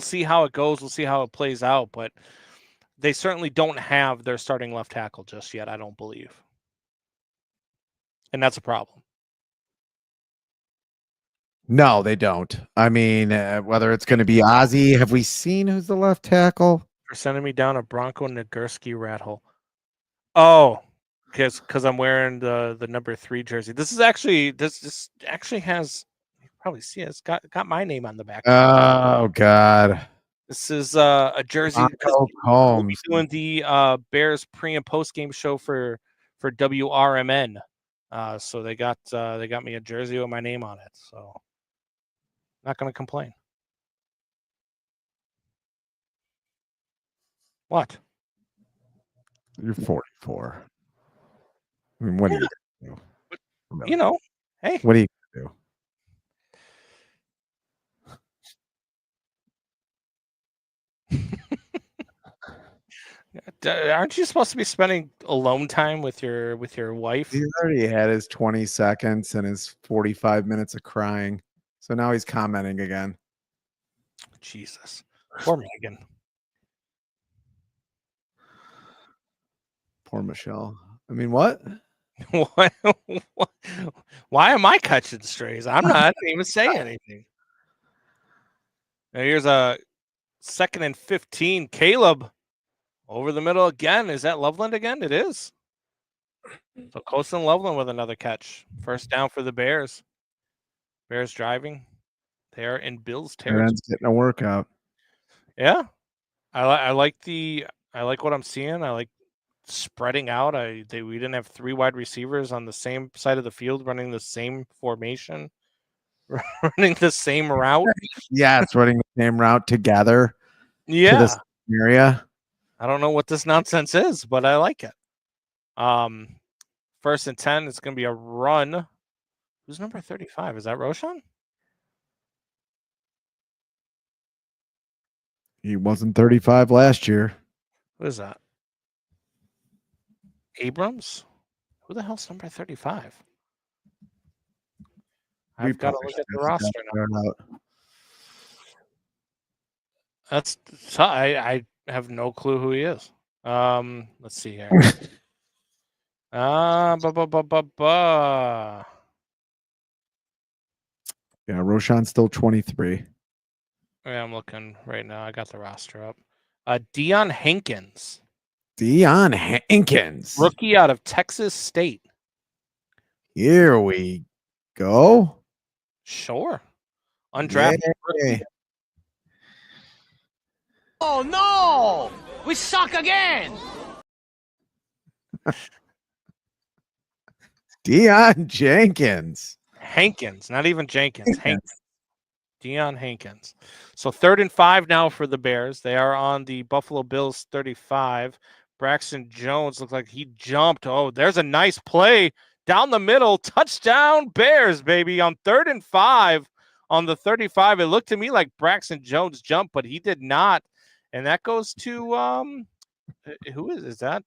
see how it goes. We'll see how it plays out, but they certainly don't have their starting left tackle just yet, I don't believe. And that's a problem. No, they don't. I mean, whether it's going to be Ozzie, have we seen who's the left tackle? For sending me down a Bronco Nagurski rat hole. Oh, because I'm wearing the number 3 jersey. This actually has, you can probably see it. It's got my name on the back. Oh God. This is a jersey. We'll be doing the Bears pre and post game show for WRMN. So they got me a jersey with my name on it. So not going to complain. What? You're 44. I mean, what are you gonna do? Hey. What are you gonna do? Aren't you supposed to be spending alone time with your wife? He already had his 20 seconds and his 45 minutes of crying. So now he's commenting again. Jesus. Poor Megan. Poor Michelle. I mean, what? Why am I catching strays? I'm not even saying anything. Now here's a 2nd and 15. Caleb over the middle again. Is that Loveland again? It is. So Colson Loveland with another catch. First down for the Bears. Bears driving. They're in Bill's territory. Getting a workout. Yeah. I like what I'm seeing. I like spreading out. We didn't have 3 wide receivers on the same side of the field running the same formation, running the same route. Yeah, it's running the same route together to Yeah, this area. I don't know what this nonsense is, but I like it. 1st and 10. It's going to be a run. Who's number 35? Is that Roshan? He wasn't 35 last year. What is that? Abrams? Who the hell's number 35? I've got to look at the roster now. That's I have no clue who he is. Let's see here. Yeah, Roshan's still 23. Yeah, I'm looking right now. I got the roster up. Deion Hankins. Deion Hankins. Rookie out of Texas State. Here we go. Sure. Undrafted rookie. Oh no! We suck again! Deion Jenkins. Hankins, not even Jenkins. Hankins. Deion Hankins. So 3rd and 5 now for the Bears. They are on the Buffalo Bills 35. Braxton Jones looked like he jumped. Oh, there's a nice play down the middle. Touchdown Bears, baby. On 3rd and 5 on the 35. It looked to me like Braxton Jones jumped, but he did not. And that goes to who is that?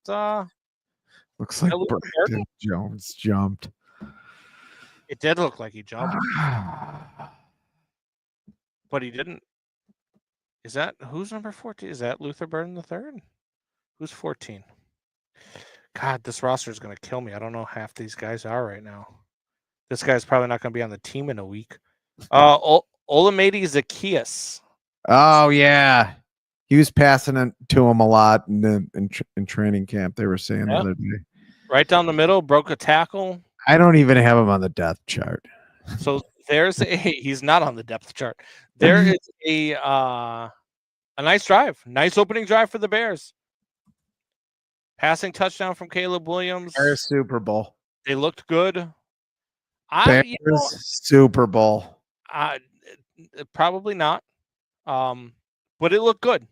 Looks like Braxton Jones jumped. It did look like he jumped. But he didn't. Is that who's number 14? Is that Luther Burden III? Who's 14? God, this roster is going to kill me. I don't know half these guys are right now. This guy's probably not going to be on the team in a week. Olamide Zacchaeus. Oh yeah, he was passing it to him a lot in training camp. They were saying the other day. Right down the middle, broke a tackle. I don't even have him on the depth chart. So there's he's not on the depth chart. There is a nice drive, nice opening drive for the Bears. Passing touchdown from Caleb Williams. Bears Super Bowl. They looked good. Bears Super Bowl. Probably not. But it looked good.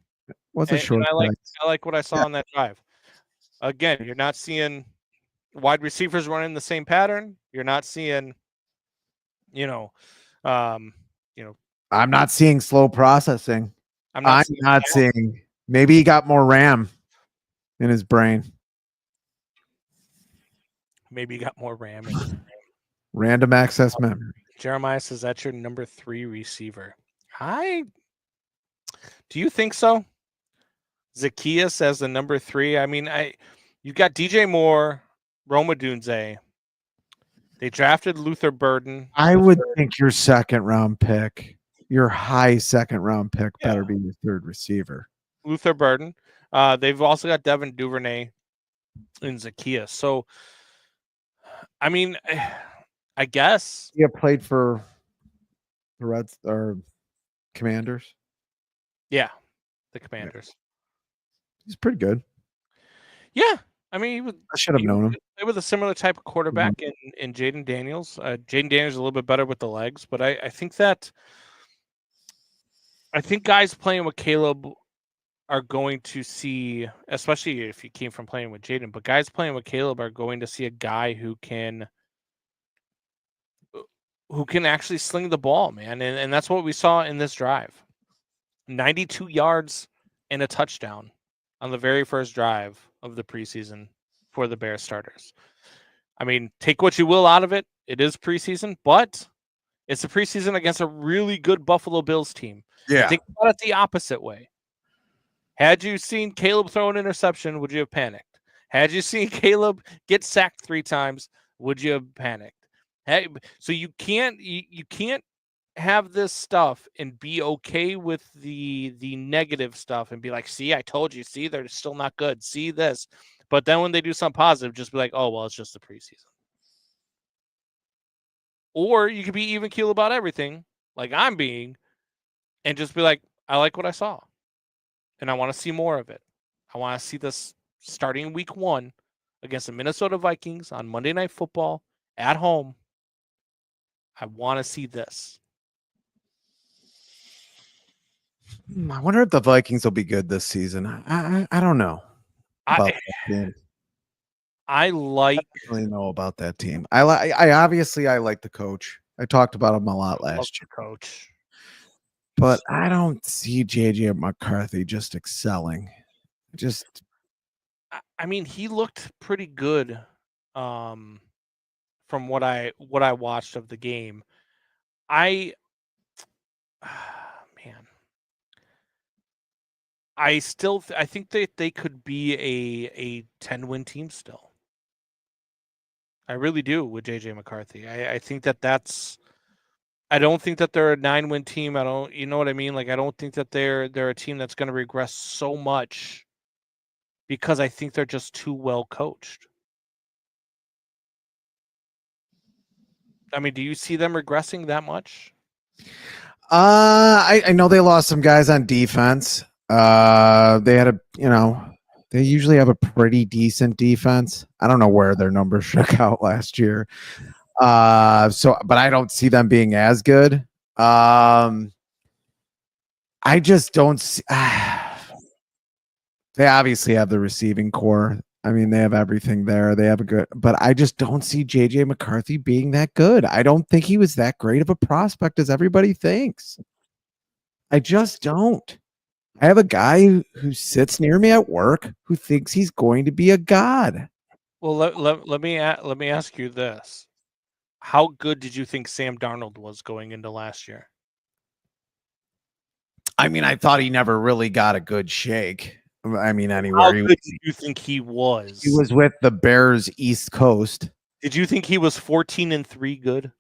What's a short? I like what I saw on that drive. Again, you're not seeing wide receivers running the same pattern. You're not seeing, I'm not seeing slow processing. I'm not seeing. Maybe he got more RAM in his brain. Maybe he got more RAM. Random access memory. Jeremiah says that's your number 3 receiver. Do you think so? Zacchaeus as the number 3. I mean, you've got DJ Moore, Roma Dunze. They drafted Luther Burden. I would think your 2nd round pick, your high 2nd round pick, better be your 3rd receiver. Luther Burden. They've also got Devin Duvernay and Zacchaeus. So, I mean, I guess. He played for the Reds or Commanders. Yeah, the Commanders. He's pretty good. Yeah. I mean, I should have known him. They were a similar type of quarterback in Jaden Daniels. Jaden Daniels is a little bit better with the legs, but I think guys playing with Caleb are going to see, especially if you came from playing with Jaden, but guys playing with Caleb are going to see a guy who can actually sling the ball, man. And that's what we saw in this drive. 92 yards and a touchdown on the very first drive of the preseason for the Bears starters. I mean, take what you will out of it. It is preseason, but it's a preseason against a really good Buffalo Bills team. Yeah. Think about it the opposite way. Had you seen Caleb throw an interception, would you have panicked? Had you seen Caleb get sacked 3 times, would you have panicked? Hey, so you can't have this stuff and be okay with the negative stuff and be like, see, I told you, see, they're still not good. See this. But then when they do something positive, just be like, oh, well, it's just the preseason. Or you could be even keel about everything, like I'm being, and just be like, I like what I saw. And I want to see more of it. I want to see this starting week 1 against the Minnesota Vikings on Monday Night Football at home. I want to see this. I wonder if the Vikings will be good this season. I don't know about that team. I like. I don't really know about that team. I obviously like the coach. I talked about him a lot last year, coach. but I don't see JJ McCarthy just excelling. I mean, he looked pretty good from what I watched of the game. Man, I think that they could be a 10-win team still. I really do with JJ McCarthy. I think that's. I don't think that they're a 9-win team. I don't. You know what I mean? Like I don't think that they're a team that's going to regress so much because I think they're just too well coached. I mean, do you see them regressing that much? I know they lost some guys on defense. They had they usually have a pretty decent defense. I don't know where their numbers shook out last year. But I don't see them being as good. I just don't see. They obviously have the receiving core. I mean, they have everything there. They have a good, but I just don't see JJ McCarthy being that good. I don't think he was that great of a prospect as everybody thinks. I just don't. I have a guy who sits near me at work who thinks he's going to be a god. Well, let me ask you this: how good did you think Sam Darnold was going into last year? I mean, I thought he never really got a good shake. I mean, anywhere. How good did you think he was? He was with the Bears East Coast. Did you think he was 14-3 good?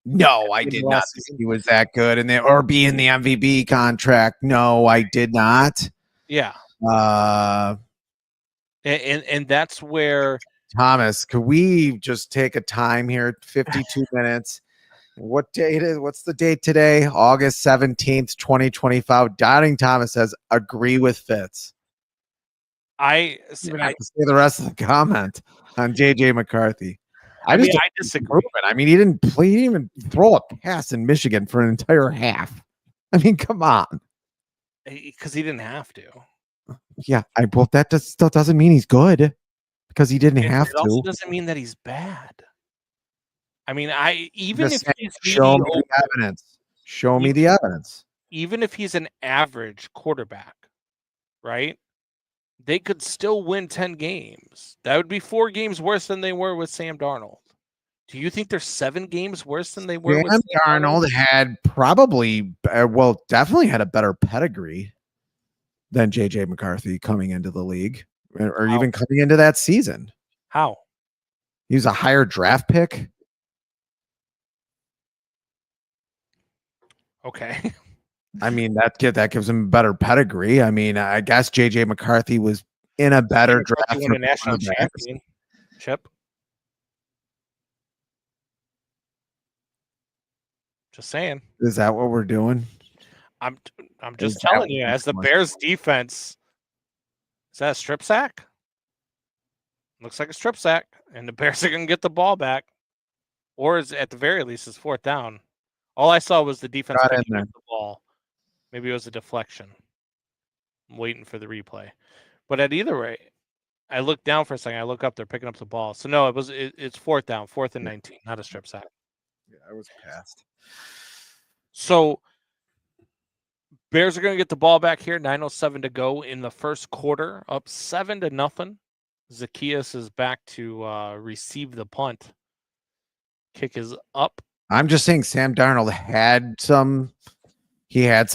No, I did not think he was that good, or be in the MVP contract. No, I did not. Yeah. And that's where Thomas. Could we just take a time here? 52 minutes. What date is? What's the date today? August 17th, 2025. Doubting Thomas says, "Agree with Fitz." I have to say the rest of the comment on JJ McCarthy. I disagree. I mean, he didn't even throw a pass in Michigan for an entire half. I mean, come on. Because he didn't have to. Yeah, that still doesn't mean he's good because he didn't have to. It also doesn't mean that he's bad. I mean, show me the evidence. Show me the evidence. Even if he's an average quarterback, right? They could still win 10 games. That would be 4 games worse than they were with Sam Darnold. Do you think they're 7 games worse than they were with Sam Darnold? Had definitely had a better pedigree than JJ McCarthy coming into the league or even coming into that season. How? He was a higher draft pick. Okay. I mean, that gives him better pedigree. I mean, I guess JJ McCarthy was in a better draft. Win a national championship. Just saying. Is that what we're doing? I'm just telling you, as the Bears defense, is that a strip sack? Looks like a strip sack, and the Bears are going to get the ball back, or is at the very least is 4th down. All I saw was the defense picking up the ball. Maybe it was a deflection. I'm waiting for the replay. But at either rate, I looked down for a second. I look up, they're picking up the ball. So no, it's 4th down, 4th and 19, not a strip sack. Yeah, I was passed. So Bears are going to get the ball back here. 9:07 to go in the first quarter, up 7-0. Zacchaeus is back to receive the punt. Kick is up. I'm just saying Sam Darnold had some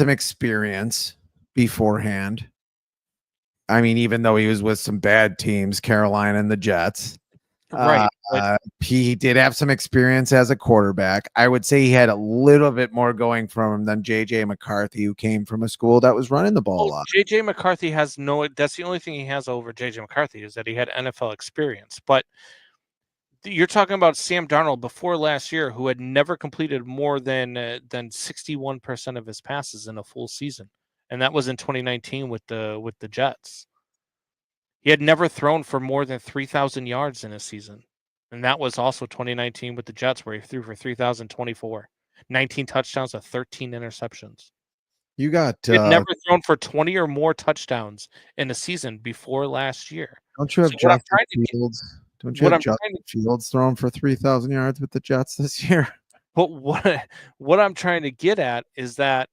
experience beforehand. I mean, even though he was with some bad teams, Carolina and the Jets, right? He did have some experience as a quarterback. I would say he had a little bit more going from him than JJ McCarthy, who came from a school that was running the ball a lot. JJ McCarthy has that's the only thing he has over JJ McCarthy is that he had NFL experience. But you're talking about Sam Darnold before last year, who had never completed more than 61% of his passes in a full season, and that was in 2019 with the Jets. He had never thrown for more than 3,000 yards in a season. And that was also 2019 with the Jets, where he threw for 3,024, 19 touchdowns to 13 interceptions. You got He had never thrown for 20 or more touchdowns in a season before last year. don't you have So what I'm Justin trying to get- Fields? Don't you what have I'm trying Justin Fields throwing for 3,000 yards with the Jets this year? But what I'm trying to get at is that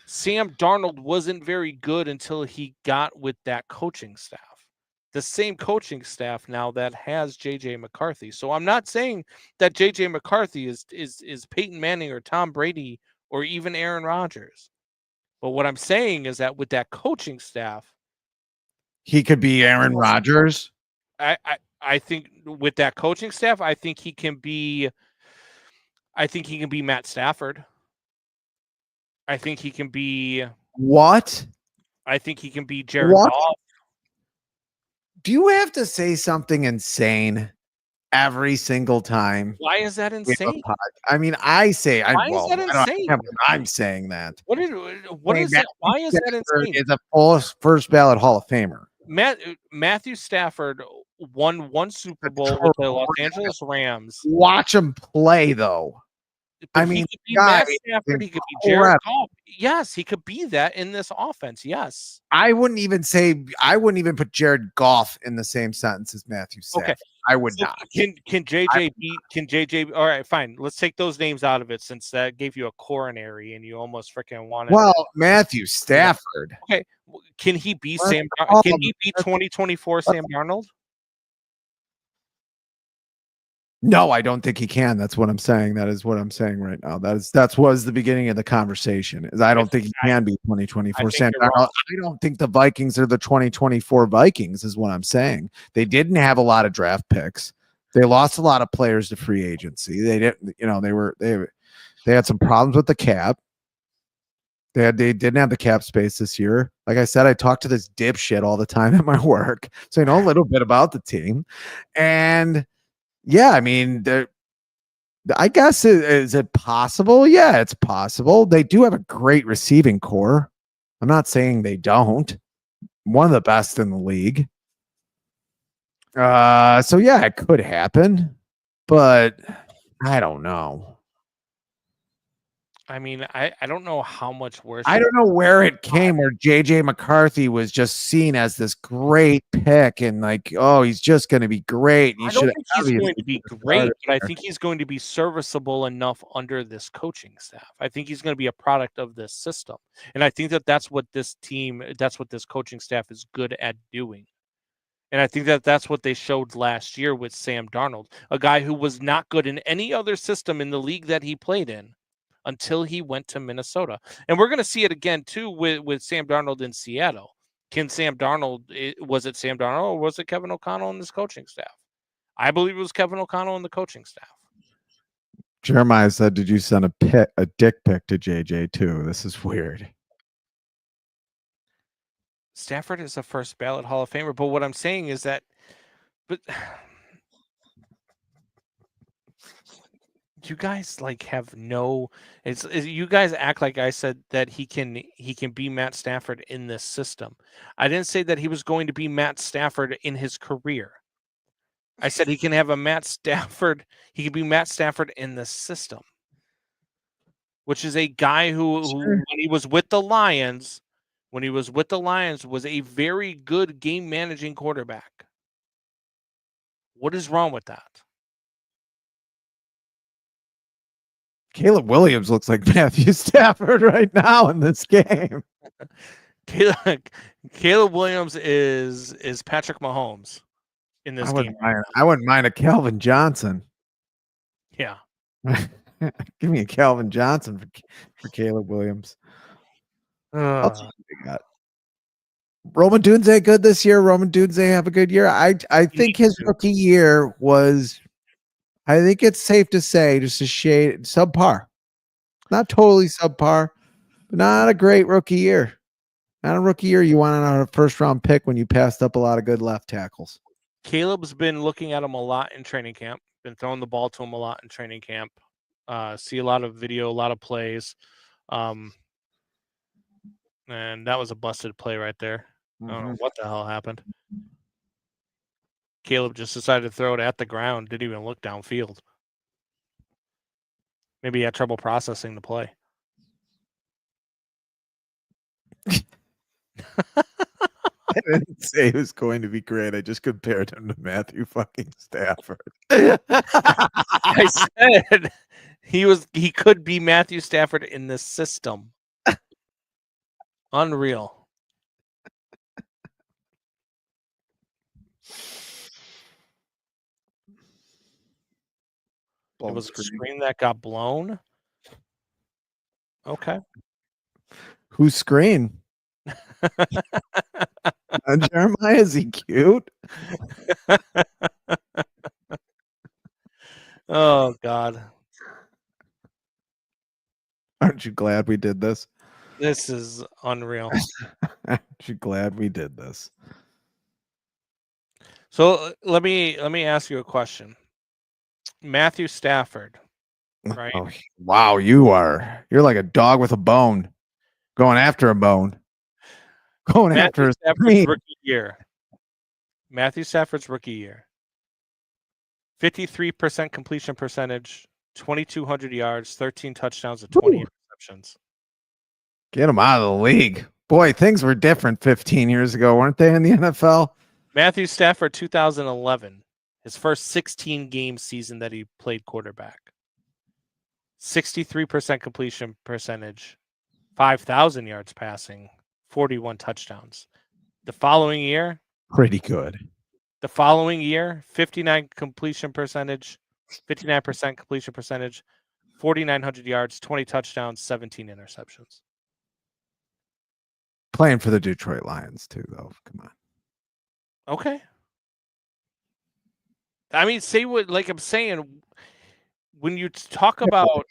Sam Darnold wasn't very good until he got with that coaching staff. The same coaching staff now that has JJ McCarthy. So I'm not saying that JJ McCarthy is Peyton Manning or Tom Brady or even Aaron Rodgers. But what I'm saying is that with that coaching staff, He could be Aaron Rodgers. I think with that coaching staff, I think he can be Matt Stafford. I think he can be What? I think he can be Jared What? Goff. Do you have to say something insane every single time? Why is that we have a insane? pod? I mean, I say, Why is that insane? I'm saying that. What is that? Why is that insane? Is a full first ballot Hall of Famer. Matthew Stafford won one Super Bowl with the Los Angeles Rams. Watch him play, though. But I mean, he could be Matt guy Stafford. is He could be Jared incredible. Goff. Yes, he could be that in this offense. Yes. I wouldn't even put Jared Goff in the same sentence as Matthew Stafford. Okay. I would So not. Can JJ? All right, fine. Let's take those names out of it since that gave you a coronary and you almost freaking wanted. Well, Matthew Stafford. Okay. Can he be Let's Sam? call Can him- he be 2024 Sam Darnold? No, I don't think he can. That's what I'm saying. That is what I'm saying right now. That was the beginning of the conversation. Is I don't think he can be 2024 Sam you're Darnold. I don't think the Vikings are the 2024 Vikings. Is what I'm saying. They didn't have a lot of draft picks. They lost a lot of players to free agency. They didn't. They had some problems with the cap. They didn't have the cap space this year. Like I said, I talk to this dipshit all the time at my work, so I know a little bit about the team, and. Yeah, I mean, I guess is it possible? Yeah, it's possible. They do have a great receiving core. I'm not saying they don't. One of the best in the league. So yeah, it could happen, but I don't know. I mean, I don't know how much worse. I don't know where it came where JJ McCarthy was just seen as this great pick and like, oh, he's just going to be great. I don't think he's going to be great, but I think he's going to be serviceable enough under this coaching staff. I think he's going to be a product of this system. And I think that's what this coaching staff is good at doing. And I think that's what they showed last year with Sam Darnold, a guy who was not good in any other system in the league that he played in until he went to Minnesota. And we're going to see it again, too, with Sam Darnold in Seattle. Was it Sam Darnold or was it Kevin O'Connell and this coaching staff? I believe it was Kevin O'Connell and the coaching staff. Jeremiah said, did you send a dick pic to JJ, too? This is weird. Stafford is a first ballot Hall of Famer, but what I'm saying is that you guys you guys act like I said that he can be Matt Stafford in this system. I didn't say that he was going to be Matt Stafford in his career. I said he can have a Matt Stafford. He can be Matt Stafford in the system, which is a guy who when he was with the Lions, was a very good game managing quarterback. What is wrong with that? Caleb Williams looks like Matthew Stafford right now in this game. Caleb Williams is Patrick Mahomes in this game. I wouldn't mind a Calvin Johnson. Yeah. Give me a Calvin Johnson for Caleb Williams. Roman Dunze good this year. Roman Dunze have a good year. I think his rookie year was, I think it's safe to say, just a shade subpar. Not totally subpar, but not a great rookie year. Not a rookie year you want on a first round pick when you passed up a lot of good left tackles. Caleb's been looking at him a lot in training camp, been throwing the ball to him a lot in training camp. See a lot of video, a lot of plays. And that was a busted play right there. I don't know what the hell happened. Caleb just decided to throw it at the ground, didn't even look downfield. Maybe he had trouble processing the play. I didn't say he was going to be great. I just compared him to Matthew fucking Stafford. I said he could be Matthew Stafford in this system. Unreal. It was a screen that got blown. Okay. Whose screen? Jeremiah, is he cute? Oh, God. Aren't you glad we did this? This is unreal. Aren't you glad we did this? So let me ask you a question. Matthew Stafford, right? Oh, wow, you're like a dog with a bone, going after a bone, going after a screen. rookie year. Matthew Stafford's rookie year. 53% completion percentage, 2,200 yards, 13 touchdowns, and 20 interceptions. Get him out of the league. Boy, things were different 15 years ago, weren't they, in the NFL? Matthew Stafford, 2011, his first 16-game season that he played quarterback. 63% completion percentage, 5,000 yards passing, 41 touchdowns. The following year, pretty good. The following year, 59% completion percentage, 4,900 yards, 20 touchdowns, 17 interceptions. Playing for the Detroit Lions too, though. Come on. Okay. I mean, say what, like I'm saying, when you talk about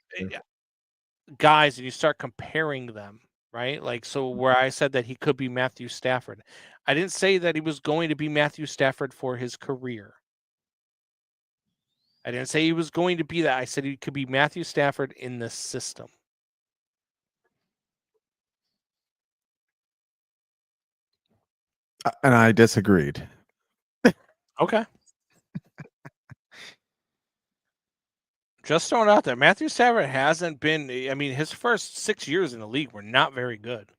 guys and you start comparing them, right? Like, so where I said that he could be Matthew Stafford, I didn't say that he was going to be Matthew Stafford for his career. I didn't say he was going to be that. I said he could be Matthew Stafford in this system. And I disagreed. Okay. Just throwing it out there. Matthew Stafford hasn't been, I mean, his first 6 years in the league were not very good.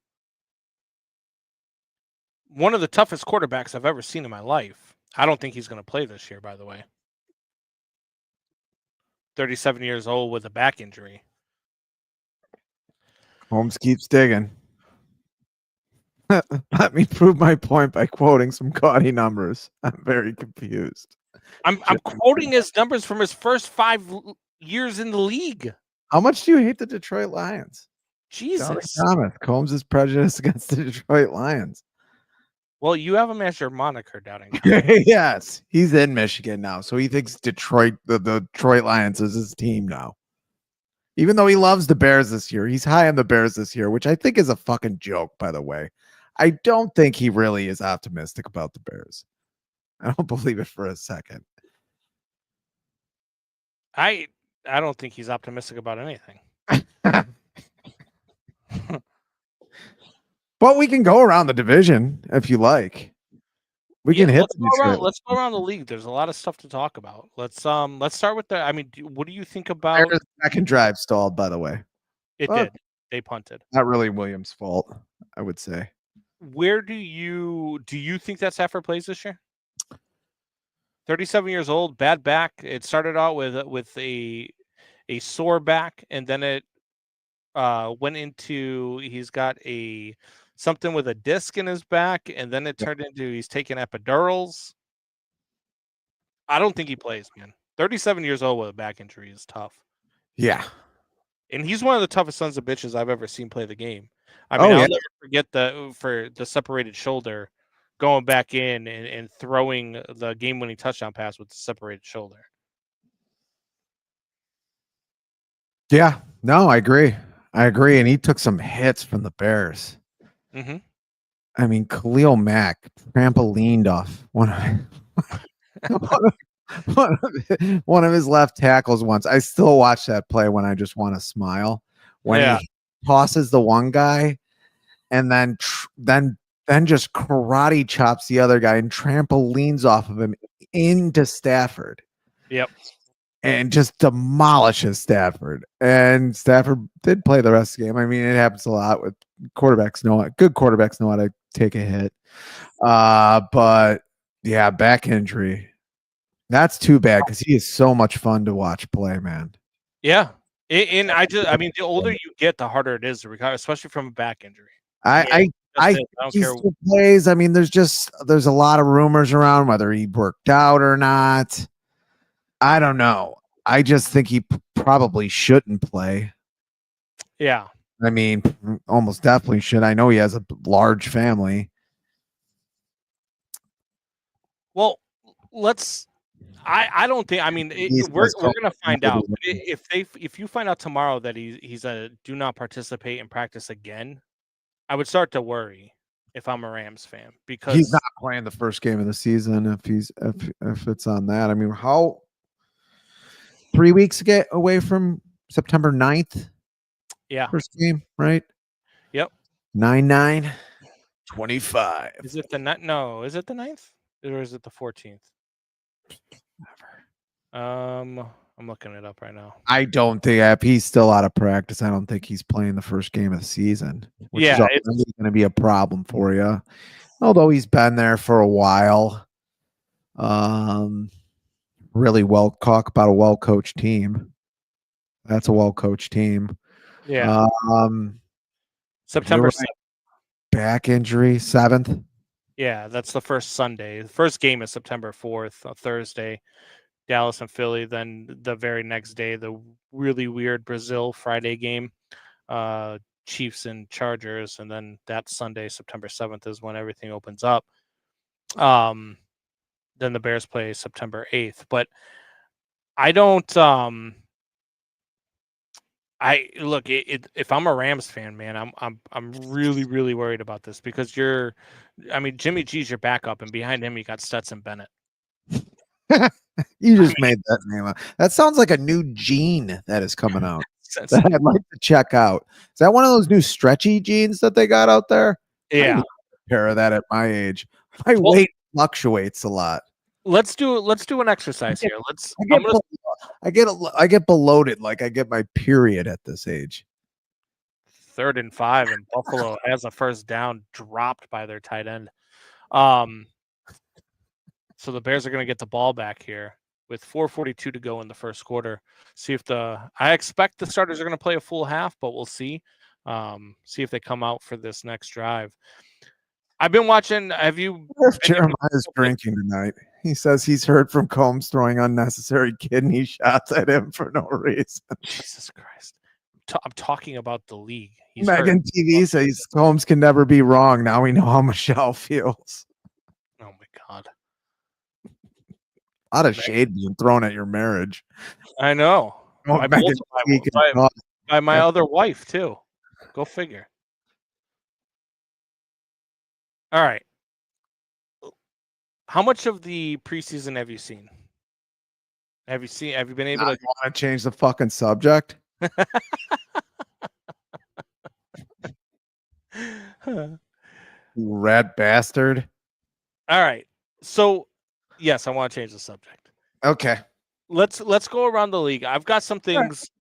One of the toughest quarterbacks I've ever seen in my life. I don't think he's going to play this year, by the way. 37 years old with a back injury. Holmes keeps digging. Let me prove my point by quoting some gaudy numbers. I'm very confused. I'm quoting his numbers from his first 5 years in the league. How much do you hate the Detroit Lions? Jesus. Thomas, Combs is prejudiced against the Detroit Lions. Well, you have him as your moniker, Doubting. Yes, he's in Michigan now, so he thinks the Detroit Lions is his team now. Even though he loves the Bears this year, he's high on the Bears this year, which I think is a fucking joke, by the way. I don't think he really is optimistic about the Bears. I don't believe it for a second. I don't think he's optimistic about anything. But we can go around the division if you like. We can hit. Let's go around the league. There's a lot of stuff to talk about. Let's start with the. I mean, what do you think about? Second drive stalled, by the way. It did. They punted. Not really Williams' fault, I would say. Where do you think that Stafford plays this year? 37 years old, bad back. It started out with a sore back, and then it went into he's got something with a disc in his back, and then it turned into he's taking epidurals. I don't think he plays, man. 37 years old with a back injury is tough. Yeah. And he's one of the toughest sons of bitches I've ever seen play the game. I mean, I'll never forget for the separated shoulder going back in and throwing the game-winning touchdown pass with the separated shoulder. Yeah. No, I agree. And he took some hits from the Bears. Mm-hmm. I mean, Khalil Mack trampolined off one of his left tackles once. I still watch that play when I just want to smile. When he tosses the one guy and then just karate chops the other guy and trampolines off of him into Stafford. Yep. And just demolishes Stafford. And Stafford did play the rest of the game. I mean, it happens a lot with quarterbacks. Good quarterbacks know how to take a hit. But yeah, back injury. That's too bad because he is so much fun to watch play, man. Yeah. And I mean, the older you get, the harder it is to recover, especially from a back injury. I don't he care. still plays. I mean, there's a lot of rumors around whether he worked out or not. I don't know. I just think he probably shouldn't play. Yeah. I mean, almost definitely should. I know he has a large family. Well, I don't think. I mean, we're gonna find out. But if you find out tomorrow that he's a do not participate in practice again, I would start to worry if I'm a Rams fan because he's not playing the first game of the season if it's on that. I mean, how 3 weeks away from September 9th? Yeah. First game, right? Yep. 9/9 25. Is it the no? Is it the 9th or is it the 14th? I'm looking it up right now. I don't think if he's still out of practice, I don't think he's playing the first game of the season, which is going to be a problem for you. Although he's been there for a while. Really talk about a well-coached team. That's a well-coached team. Yeah. September 7th. Back injury, 7th. Yeah, that's the first Sunday. The first game is September 4th, a Thursday. Dallas and Philly. Then the very next day, the really weird Brazil Friday game, Chiefs and Chargers, and then that Sunday, September 7th, is when everything opens up. Then the Bears play September 8th. But I don't. If I'm a Rams fan, man, I'm really really worried about this because Jimmy G's your backup, and behind him you got Stetson Bennett. You just made that name up. That sounds like a new gene that is coming out that I'd like to check out. Is that one of those new stretchy jeans that they got out there? Yeah, a pair of that at my age. My weight fluctuates a lot. Let's do an exercise here. I get bloated like I get my period at this age. 3rd and 5, and Buffalo has a first down dropped by their tight end. So the Bears are going to get the ball back here with 4:42 to go in the first quarter. I expect the starters are going to play a full half, but we'll see. See if they come out for this next drive. I've been watching. Have you? Jeremiah's drinking tonight. He says he's heard from Combs throwing unnecessary kidney shots at him for no reason. Jesus Christ. I'm talking about the league. Megan TV says Combs can never be wrong. Now we know how Michelle feels. Oh, my God. A lot of shade being thrown at your marriage. I know. By my other wife, too. Go figure. All right. How much of the preseason have you seen? Have you been able to want to change the fucking subject? You rat bastard. All right. So, yes, I want to change the subject. Okay. Let's go around the league. I've got some things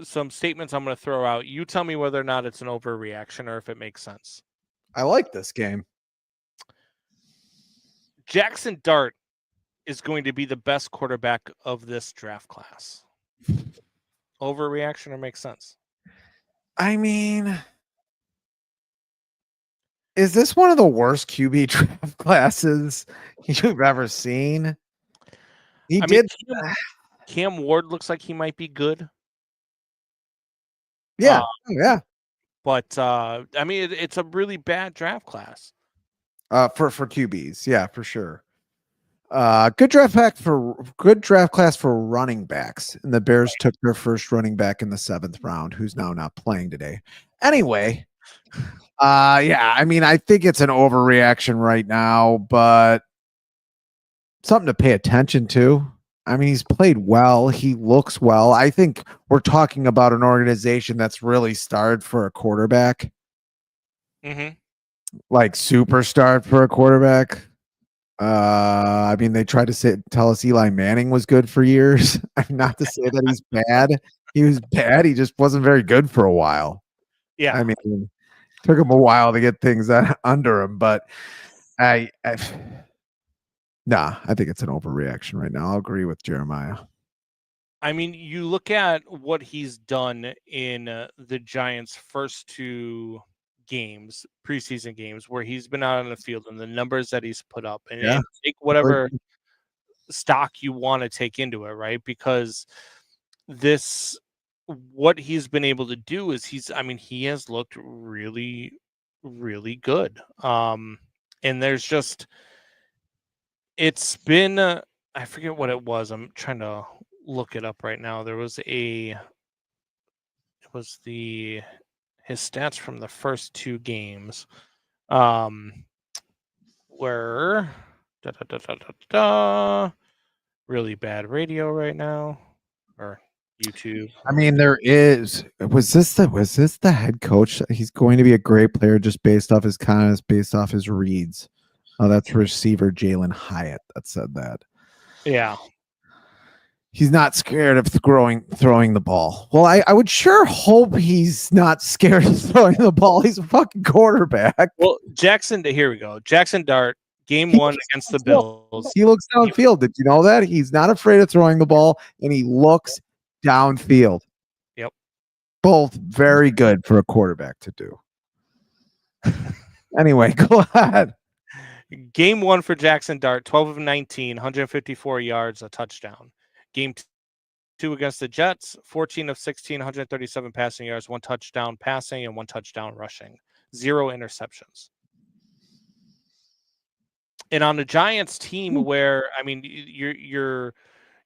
some statements I'm going to throw out. You tell me whether or not it's an overreaction or if it makes sense. I like this game. Jackson Dart is going to be the best quarterback of this draft class. Overreaction or makes sense? I mean, is this one of the worst QB draft classes you've ever seen? Cam Ward looks like he might be good. Yeah. Yeah. But I mean, it's a really bad draft class. For QBs, yeah, for sure. Good draft class for running backs, and the Bears took their first running back in the 7th round, who's now not playing today. Anyway, yeah, I mean, I think it's an overreaction right now, but something to pay attention to. I mean, he's played well. He looks well. I think we're talking about an organization that's really starved for a quarterback. Mm-hmm. Like super starved for a quarterback. I mean, they tried to tell us Eli Manning was good for years. I mean, not to say that he's bad. He was bad. He just wasn't very good for a while. Yeah. I mean, took him a while to get things under him, but I think it's an overreaction right now. I'll agree with Jeremiah. I mean, you look at what he's done in the Giants' first 2 games, preseason games, where he's been out on the field and the numbers that he's put up, and take whatever stock you want to take into it, right? Because what he's been able to do is he has looked really, really good. And there's just, it's been, I forget what it was. I'm trying to look it up right now. There was his stats from the first 2 games, were really bad radio right now, or YouTube. I mean, was this the head coach? He's going to be a great player just based off his kindness, based off his reads. Oh, that's receiver Jalen Hyatt that said that. Yeah. He's not scared of throwing the ball. Well, I would sure hope he's not scared of throwing the ball. He's a fucking quarterback. Well, here we go. Jackson Dart, game 1 against the Bills. He looks downfield. Did you know that? He's not afraid of throwing the ball, and he looks downfield. Yep. Both very good for a quarterback to do. Anyway, go ahead. Game 1 for Jackson Dart, 12 of 19, 154 yards, a touchdown. Game 2 against the Jets, 14 of 16, 137 passing yards, 1 touchdown passing and 1 touchdown rushing, 0 interceptions. And on the Giants team, where you're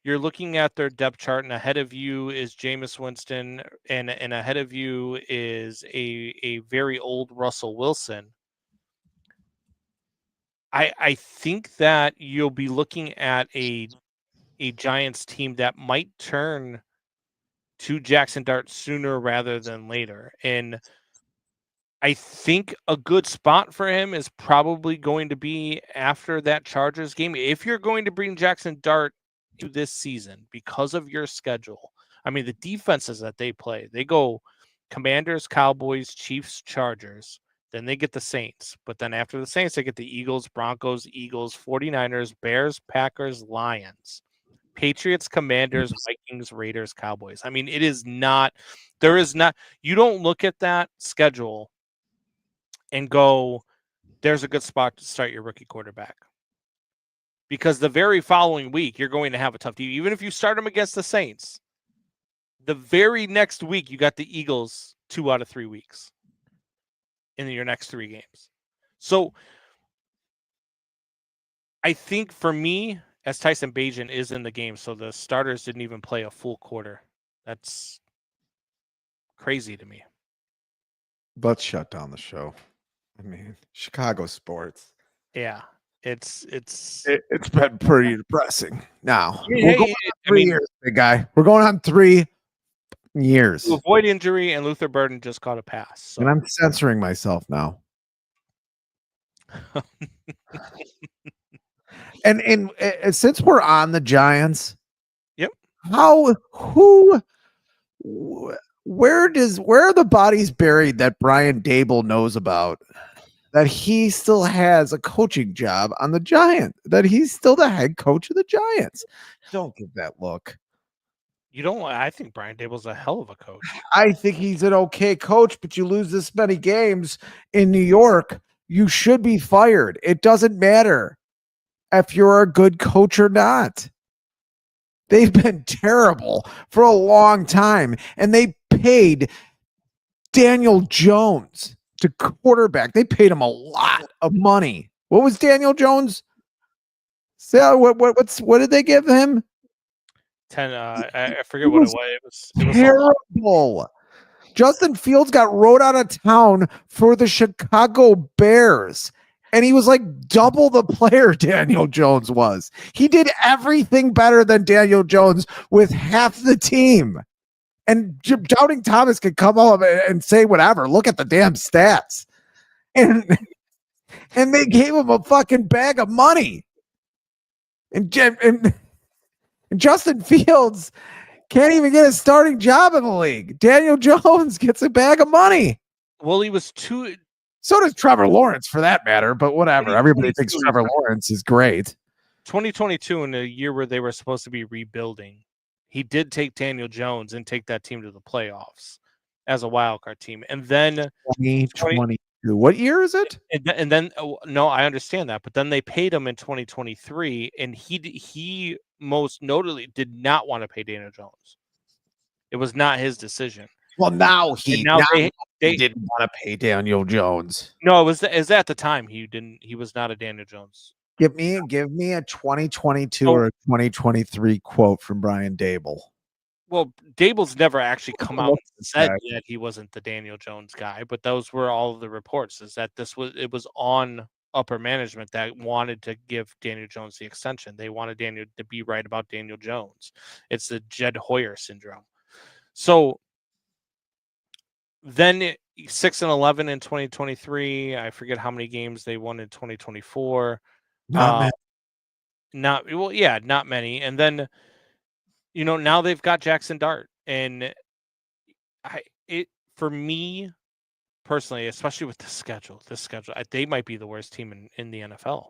looking at their depth chart, and ahead of you is Jameis Winston, and ahead of you is a very old Russell Wilson. I think that you'll be looking at a Giants team that might turn to Jackson Dart sooner rather than later. And I think a good spot for him is probably going to be after that Chargers game. If you're going to bring Jackson Dart to this season because of your schedule, I mean, the defenses that they play, they go Commanders, Cowboys, Chiefs, Chargers. Then they get the Saints. But then after the Saints, they get the Eagles, Broncos, 49ers, Bears, Packers, Lions, Patriots, Commanders, Vikings, Raiders, Cowboys. I mean, you don't look at that schedule and go, there's a good spot to start your rookie quarterback. Because the very following week, you're going to have a tough team. Even if you start them against the Saints, the very next week, you got the Eagles 2 out of 3 weeks in your next 3 games. So I think for me, as Tyson Bagent is in the game, so the starters didn't even play a full quarter. That's crazy to me. Let's shut down the show. I mean, Chicago sports. Yeah, it's been pretty depressing. Now we're going on 3 years, big guy. We're going on 3 years to avoid injury, and Luther Burden just caught a pass. So. And I'm censoring myself now. And since we're on the Giants, yep. Where are the bodies buried that Brian Dable knows about? That he still has a coaching job on the Giants, that he's still the head coach of the Giants. Don't give that look. You don't. I think Brian Dable's a hell of a coach. I think he's an okay coach, but you lose this many games in New York, you should be fired. It doesn't matter if you're a good coach or not. They've been terrible for a long time, and they paid Daniel Jones to quarterback. They paid him a lot of money. What was Daniel Jones? So what did they give him? 10. I forget what it was. It was terrible. Justin Fields got rode out of town for the Chicago Bears, and he was like double the player Daniel Jones was. He did everything better than Daniel Jones with half the team. And Doubting Thomas could come up and say whatever. Look at the damn stats. And they gave him a fucking bag of money. And Justin Fields can't even get a starting job in the league. Daniel Jones gets a bag of money. Well, he was too. So does Trevor Lawrence, for that matter. But whatever. Everybody thinks Trevor Lawrence is great. 2022, in a year where they were supposed to be rebuilding, he did take Daniel Jones and take that team to the playoffs as a wild card team. And then 2022. What year is it? And then no, I understand that, but then they paid him in 2023, and he most notably did not want to pay Daniel Jones. It was not his decision. Well, now they didn't want to pay Daniel Jones. No, it was at the time he didn't. He was not a Daniel Jones. Give me a 2022 or a 2023 quote from Brian Dable. Well, Dable's never actually come out and said that he wasn't the Daniel Jones guy, but those were all of the reports. Is that it was on upper management that wanted to give Daniel Jones the extension. They wanted Daniel to be right about Daniel Jones. It's the Jed Hoyer syndrome. So then 6-11 in 2023. I forget how many games they won in 2024. Not many. And then, now they've got Jackson Dart, and for me personally, especially with this schedule, they might be the worst team in the NFL.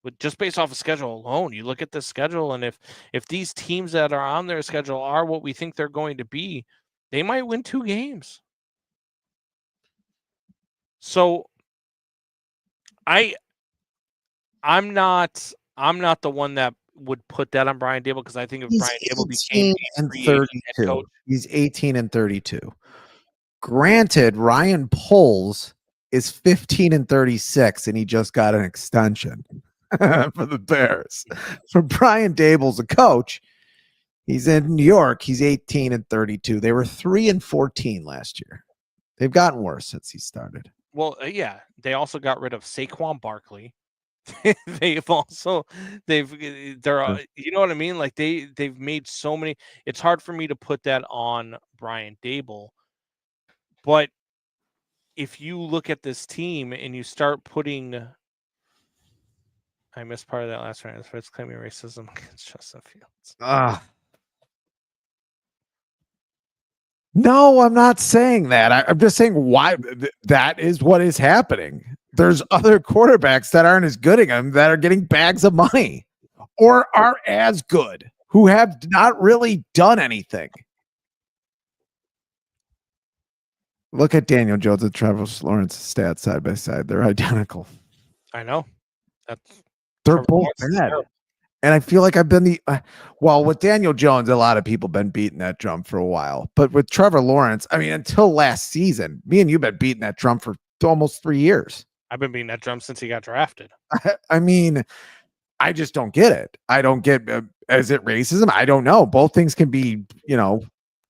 But just based off of schedule alone, you look at the schedule, and if these teams that are on their schedule are what we think they're going to be, they might win 2 games. So I'm not the one that would put that on Brian Dable, because I think if Brian Dable became 32, he's 18-32. Granted, Ryan Poles is 15-36, and he just got an extension for the Bears. So Brian Dable's a coach. He's in New York. He's 18-32. They were 3-14 last year. They've gotten worse since he started. Well, yeah, they also got rid of Saquon Barkley. They're you know what I mean? Like they've made so many. It's hard for me to put that on Brian Dable, but if you look at this team and you start putting, I missed part of that last round. Fitz claiming racism against Justin Fields. No, I'm not saying that. I'm just saying why that is what is happening. There's other quarterbacks that aren't as good as him that are getting bags of money or are as good, who have not really done anything. Look at Daniel Jones and Trevor Lawrence's stats side by side. They're identical. I know. They're both bad. And I feel like I've been with Daniel Jones, a lot of people been beating that drum for a while. But with Trevor Lawrence, I mean, until last season, me and you been beating that drum for almost 3 years. I've been beating that drum since he got drafted. I mean, I just don't get it. I don't get, is it racism? I don't know. Both things can be,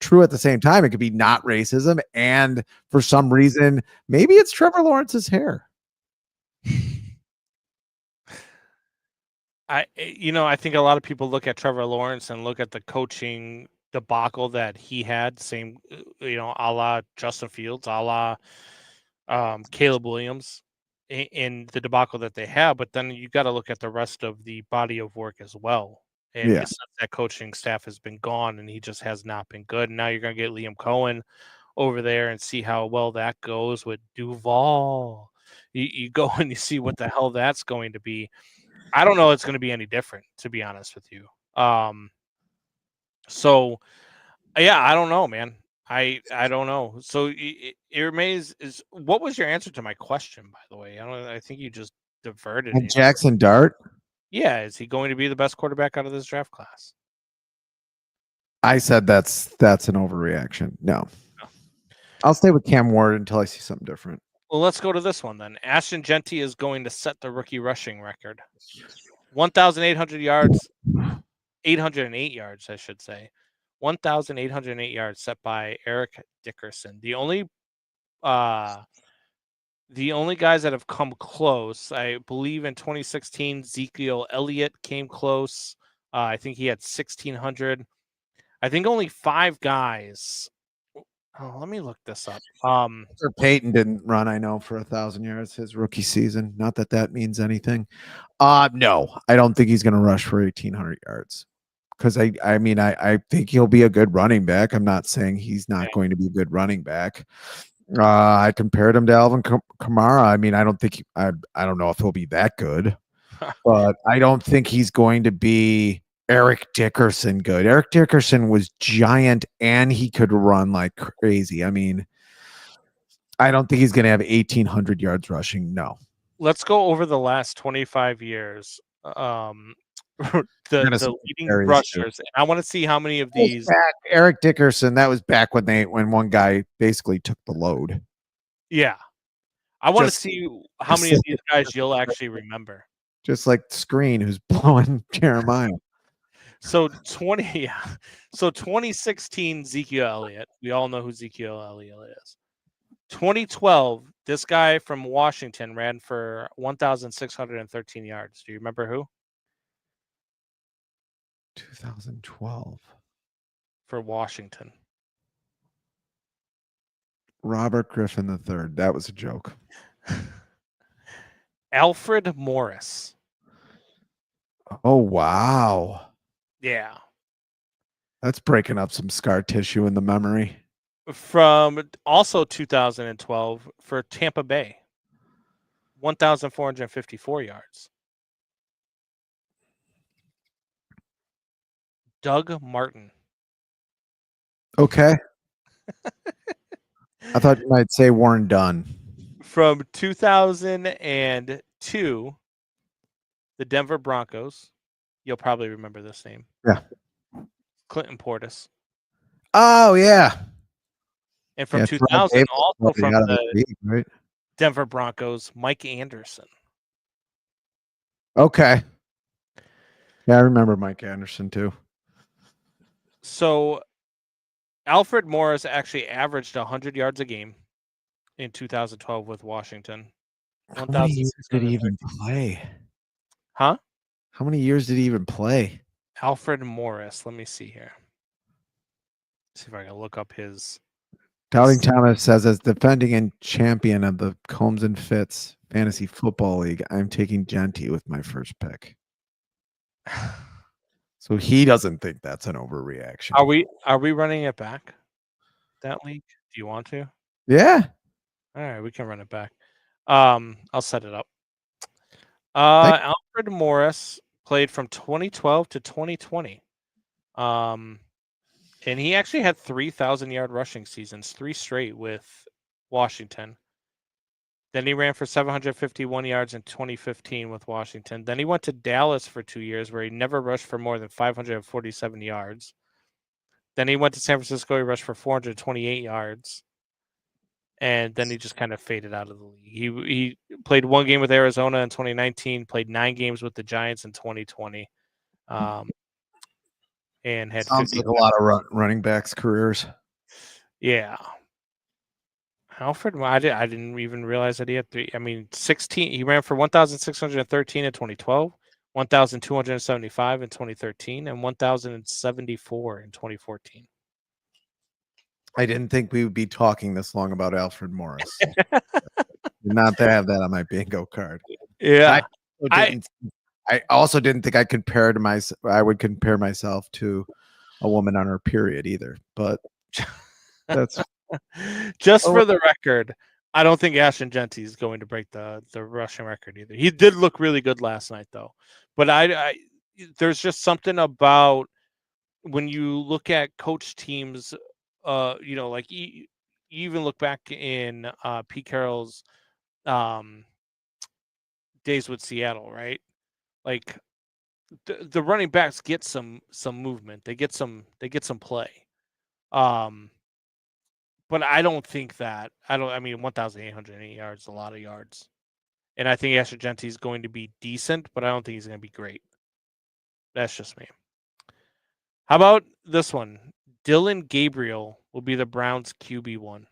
true at the same time. It could be not racism. And for some reason, maybe it's Trevor Lawrence's hair. I think a lot of people look at Trevor Lawrence and look at the coaching debacle that he had, same, a la Justin Fields, a la Caleb Williams, in the debacle that they have. But then you got to look at the rest of the body of work as well. And that coaching staff has been gone, and he just has not been good. And now you're going to get Liam Cohen over there and see how well that goes with Duval. You go and you see what the hell that's going to be. I don't know it's going to be any different, to be honest with you. So, yeah, I don't know, man. I don't know. So it remains. What was your answer to my question, by the way? I think you just diverted it. Jackson Dart? Yeah, is he going to be the best quarterback out of this draft class? I said that's an overreaction. No. I'll stay with Cam Ward until I see something different. Well, let's go to this one then. Ashton Genty is going to set the rookie rushing record. 1,800 yards, 808 yards, I should say. 1,808 yards set by Eric Dickerson. The only guys that have come close, I believe in 2016, Ezekiel Elliott came close. I think he had 1,600. I think only 5 guys Oh, let me look this up. Sir Peyton didn't run, I know, for 1,000 yards his rookie season. Not that that means anything. No, I don't think he's going to rush for 1,800 yards. Because I think he'll be a good running back. I'm not saying he's not going to be a good running back. I compared him to Alvin Kamara. I mean, I don't think I don't know if he'll be that good, but I don't think he's going to be Eric Dickerson good. Eric Dickerson was giant and he could run like crazy. I mean, I don't think he's going to have 1,800 yards rushing. No. Let's go over the last 25 years. The leading rushers. And I want to see how many of these. Eric Dickerson. That was back when one guy basically took the load. Yeah, I want to see how many of these guys you'll actually remember. Just like Screen, who's blowing Jeremiah. So 2016 Ezekiel Elliott. We all know who Ezekiel Elliott is. 2012, this guy from Washington ran for 1,613 yards. Do you remember who? 2012. For Washington. Robert Griffin III. That was a joke. Alfred Morris. Oh, wow. Yeah. That's breaking up some scar tissue in the memory. From also 2012 for Tampa Bay. 1,454 yards. Doug Martin. Okay. I thought you might say Warren Dunn. From 2002, the Denver Broncos. You'll probably remember this name. Yeah. Clinton Portis. Oh, yeah. And from 2000, also from the league, right? Denver Broncos, Mike Anderson. Okay. Yeah, I remember Mike Anderson too. So Alfred Morris actually averaged 100 yards a game in 2012 with Washington. How many years did he even play? Huh? How many years did he even play? Alfred Morris. Let me see here. See if I can look up his. Doubting Thomas says, as defending and champion of the Combs and Fitz Fantasy Football League, I'm taking Genty with my first pick. So he doesn't think that's an overreaction. Are we running it back? That league? Do you want to? Yeah. All right, we can run it back. I'll set it up. Alfred Morris played from 2012 to 2020. And he actually had 3,000-yard rushing seasons, 3 straight with Washington. Then he ran for 751 yards in 2015 with Washington. Then he went to Dallas for 2 years where he never rushed for more than 547 yards. Then he went to San Francisco. He rushed for 428 yards. And then he just kind of faded out of the league. He played 1 game with Arizona in 2019, played 9 games with the Giants in 2020. And had sounds like a lot of running backs' careers. Yeah. Alfred, I didn't even realize that he had 3. I mean, 16. He ran for 1,613 in 2012, 1,275 in 2013, and 1,074 in 2014. I didn't think we would be talking this long about Alfred Morris. Not to have that on my bingo card. Yeah. I also didn't think I would compare myself to a woman on her period either. But that's just for the record. I don't think Ashton Genty is going to break the rushing record either. He did look really good last night, though. But I there's just something about when you look at coach teams. Like you even look back in Pete Carroll's days with Seattle, right? Like the running backs get some movement. They get some play. But I don't think that I mean 1,880 yards is a lot of yards. And I think Ashton Genty is going to be decent, but I don't think he's going to be great. That's just me. How about this one? Dylan Gabriel will be the Browns QB1.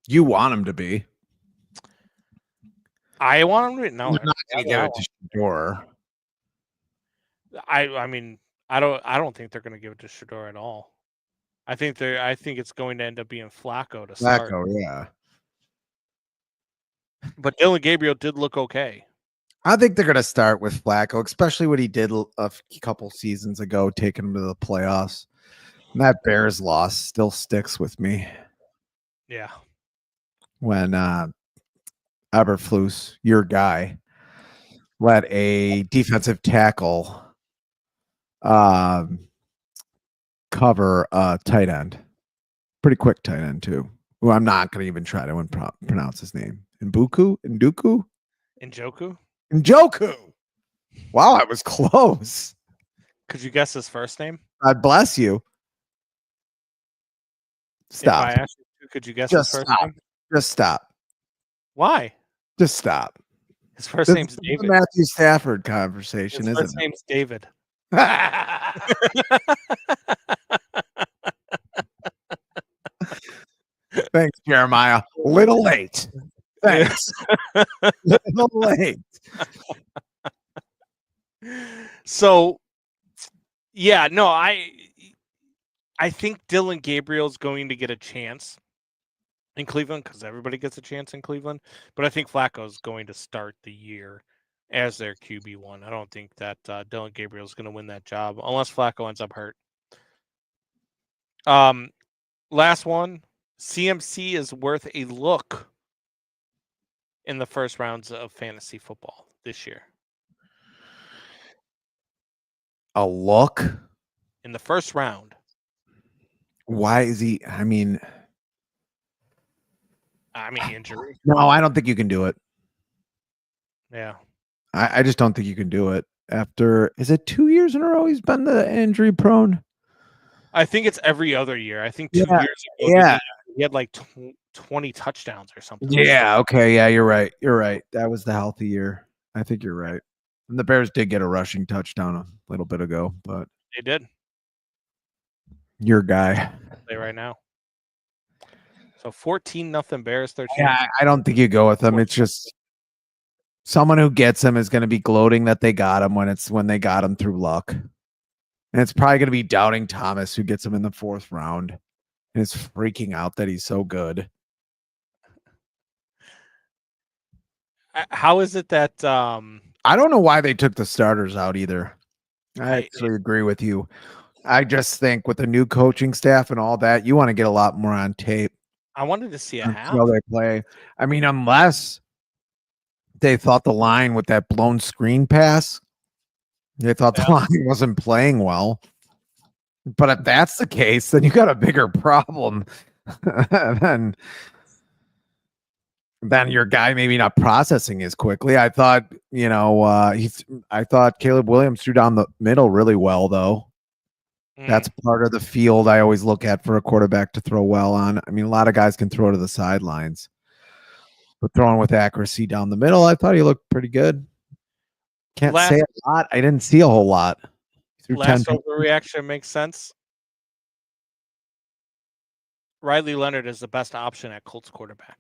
You want him to be. I want him to. No, You're not going to give it to Shador. I mean, I don't think they're going to give it to Shador at all. I think it's going to end up being Flacco to start. Flacco, yeah. But Dylan Gabriel did look okay. I think they're going to start with Flacco, especially what he did a couple seasons ago, taking him to the playoffs. And that Bears loss still sticks with me. Yeah. When Eberflus, your guy, let a defensive tackle cover a tight end. Pretty quick tight end, too. Who I'm not going to even try to pronounce his name. Njoku? Njoku. Wow, I was close. Could you guess his first name? God bless you. Stop. If I asked you, could you guess his first name? Just stop. Why? Just stop. His first name's David. The Matthew Stafford conversation, his isn't first name's David. Thanks, Jeremiah. Little late. Thanks. Little late. So, yeah, no, I think Dylan Gabriel's going to get a chance in Cleveland because everybody gets a chance in Cleveland. But I think Flacco's going to start the year as their QB1. I don't think that Dylan Gabriel's going to win that job unless Flacco ends up hurt. Last one, CMC is worth a look in the first rounds of fantasy football this year. A look? In the first round. Why is he? I mean, injury. No, I don't think you can do it. Yeah. I just don't think you can do it. After, is it 2 years in a row he's been the injury prone? I think it's every other year. I think 2 years ago, yeah, he had like 20 touchdowns or something. Yeah, okay, yeah, you're right. You're right. That was the healthy year. I think you're right. And the Bears did get a rushing touchdown a little bit ago, but they did. Your guy. Play right now. So 14-0 Bears. 13. Yeah, I don't think you go with them. It's just someone who gets him is going to be gloating that they got him when they got him through luck. And it's probably going to be doubting Thomas who gets him in the 4th round and is freaking out that he's so good. How is it that I don't know why they took the starters out either. I actually agree with you. I just think with the new coaching staff and all that, you want to get a lot more on tape. I wanted to see how they play. I mean, unless they thought the line with that blown screen pass, they thought the line wasn't playing well. But if that's the case, then you got a bigger problem than your guy maybe not processing as quickly. I thought, I thought Caleb Williams threw down the middle really well, though. That's part of the field I always look at for a quarterback to throw well on. I mean, a lot of guys can throw to the sidelines, but throwing with accuracy down the middle, I thought he looked pretty good. Can't say a lot. I didn't see a whole lot. Last overreaction makes sense. Riley Leonard is the best option at Colts quarterback.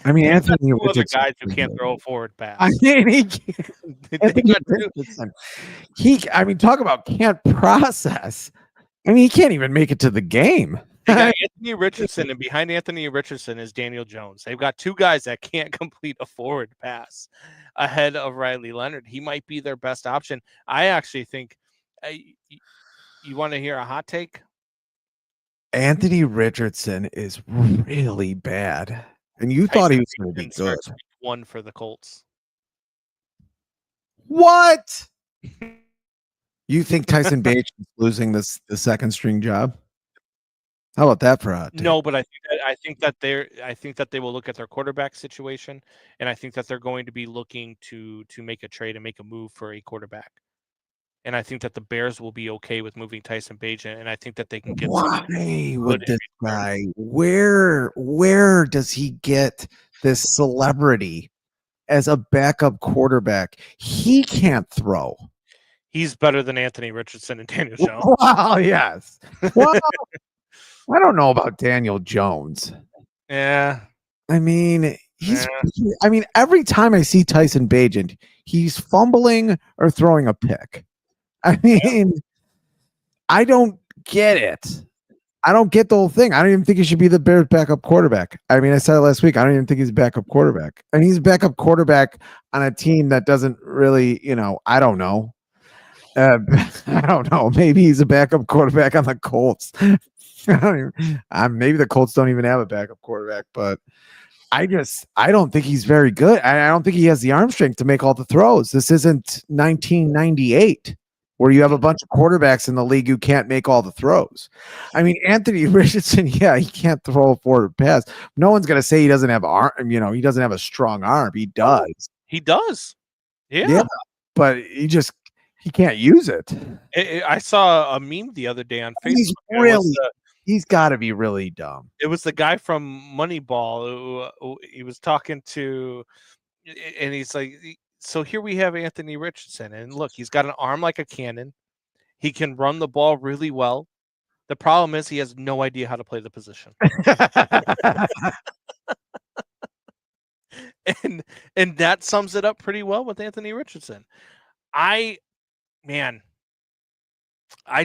I mean, Anthony Richardson, guys who can't throw a forward pass. I mean, I mean, talk about can't process. I mean, he can't even make it to the game. Anthony Richardson, and behind Anthony Richardson is Daniel Jones. They've got 2 guys that can't complete a forward pass ahead of Riley Leonard. He might be their best option. I actually think you want to hear a hot take? Anthony Richardson is really bad. And you thought he was going to be good. 1 for the Colts. What? You think Tyson Bagent is losing the second string job? How about that for a hot take? No, but I think that they will look at their quarterback situation, and I think that they're going to be looking to make a trade and make a move for a quarterback. And I think that the Bears will be okay with moving Tyson Bagent, and I think that they can get. Why with this guy? Where does he get this celebrity as a backup quarterback? He can't throw. He's better than Anthony Richardson and Daniel Jones. Well, yes. Well, I don't know about Daniel Jones. Yeah. I mean, every time I see Tyson Bagent, he's fumbling or throwing a pick. I mean, I don't get it. I don't get the whole thing. I don't even think he should be the Bears' backup quarterback. I mean, I said it last week. I don't even think he's a backup quarterback. And he's a backup quarterback on a team that doesn't really, I don't know. I don't know. Maybe he's a backup quarterback on the Colts. Maybe the Colts don't even have a backup quarterback, but I don't think he's very good. I don't think he has the arm strength to make all the throws. This isn't 1998 where you have a bunch of quarterbacks in the league who can't make all the throws. I mean, Anthony Richardson, yeah, he can't throw a forward pass. No one's going to say he doesn't have arm, he doesn't have a strong arm. He does. He does. Yeah. But he can't use it. I saw a meme the other day on Facebook. He's got to be really dumb. It was the guy from Moneyball who he was talking to, and he's like, so here we have Anthony Richardson, and look, he's got an arm like a cannon. He can run the ball really well. The problem is he has no idea how to play the position. and that sums it up pretty well with Anthony Richardson. I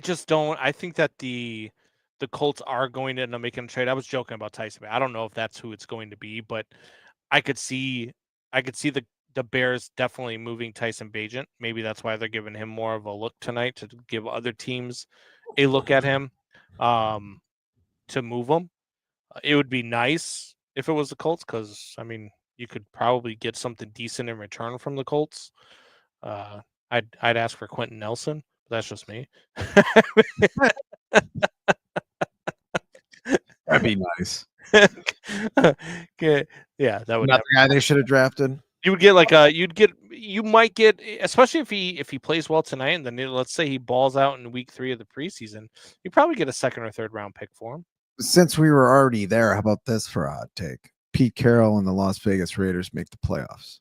just don't. I think that the Colts are going to end up making a trade. I was joking about Tyson. I don't know if that's who it's going to be, but I could see the Bears definitely moving Tyson Bagent. Maybe that's why they're giving him more of a look tonight, to give other teams a look at him, to move him. It would be nice if it was the Colts, because I mean, you could probably get something decent in return from the Colts. I'd ask for Quentin Nelson, but that's just me. That'd be nice. Okay. Yeah, that would. Not the guy they should have drafted. You would get you might get, especially if he plays well tonight, and then let's say he balls out in week 3 of the preseason, you probably get a 2nd or 3rd round pick for him. Since we were already there, how about this for a hot take? Pete Carroll and the Las Vegas Raiders make the playoffs.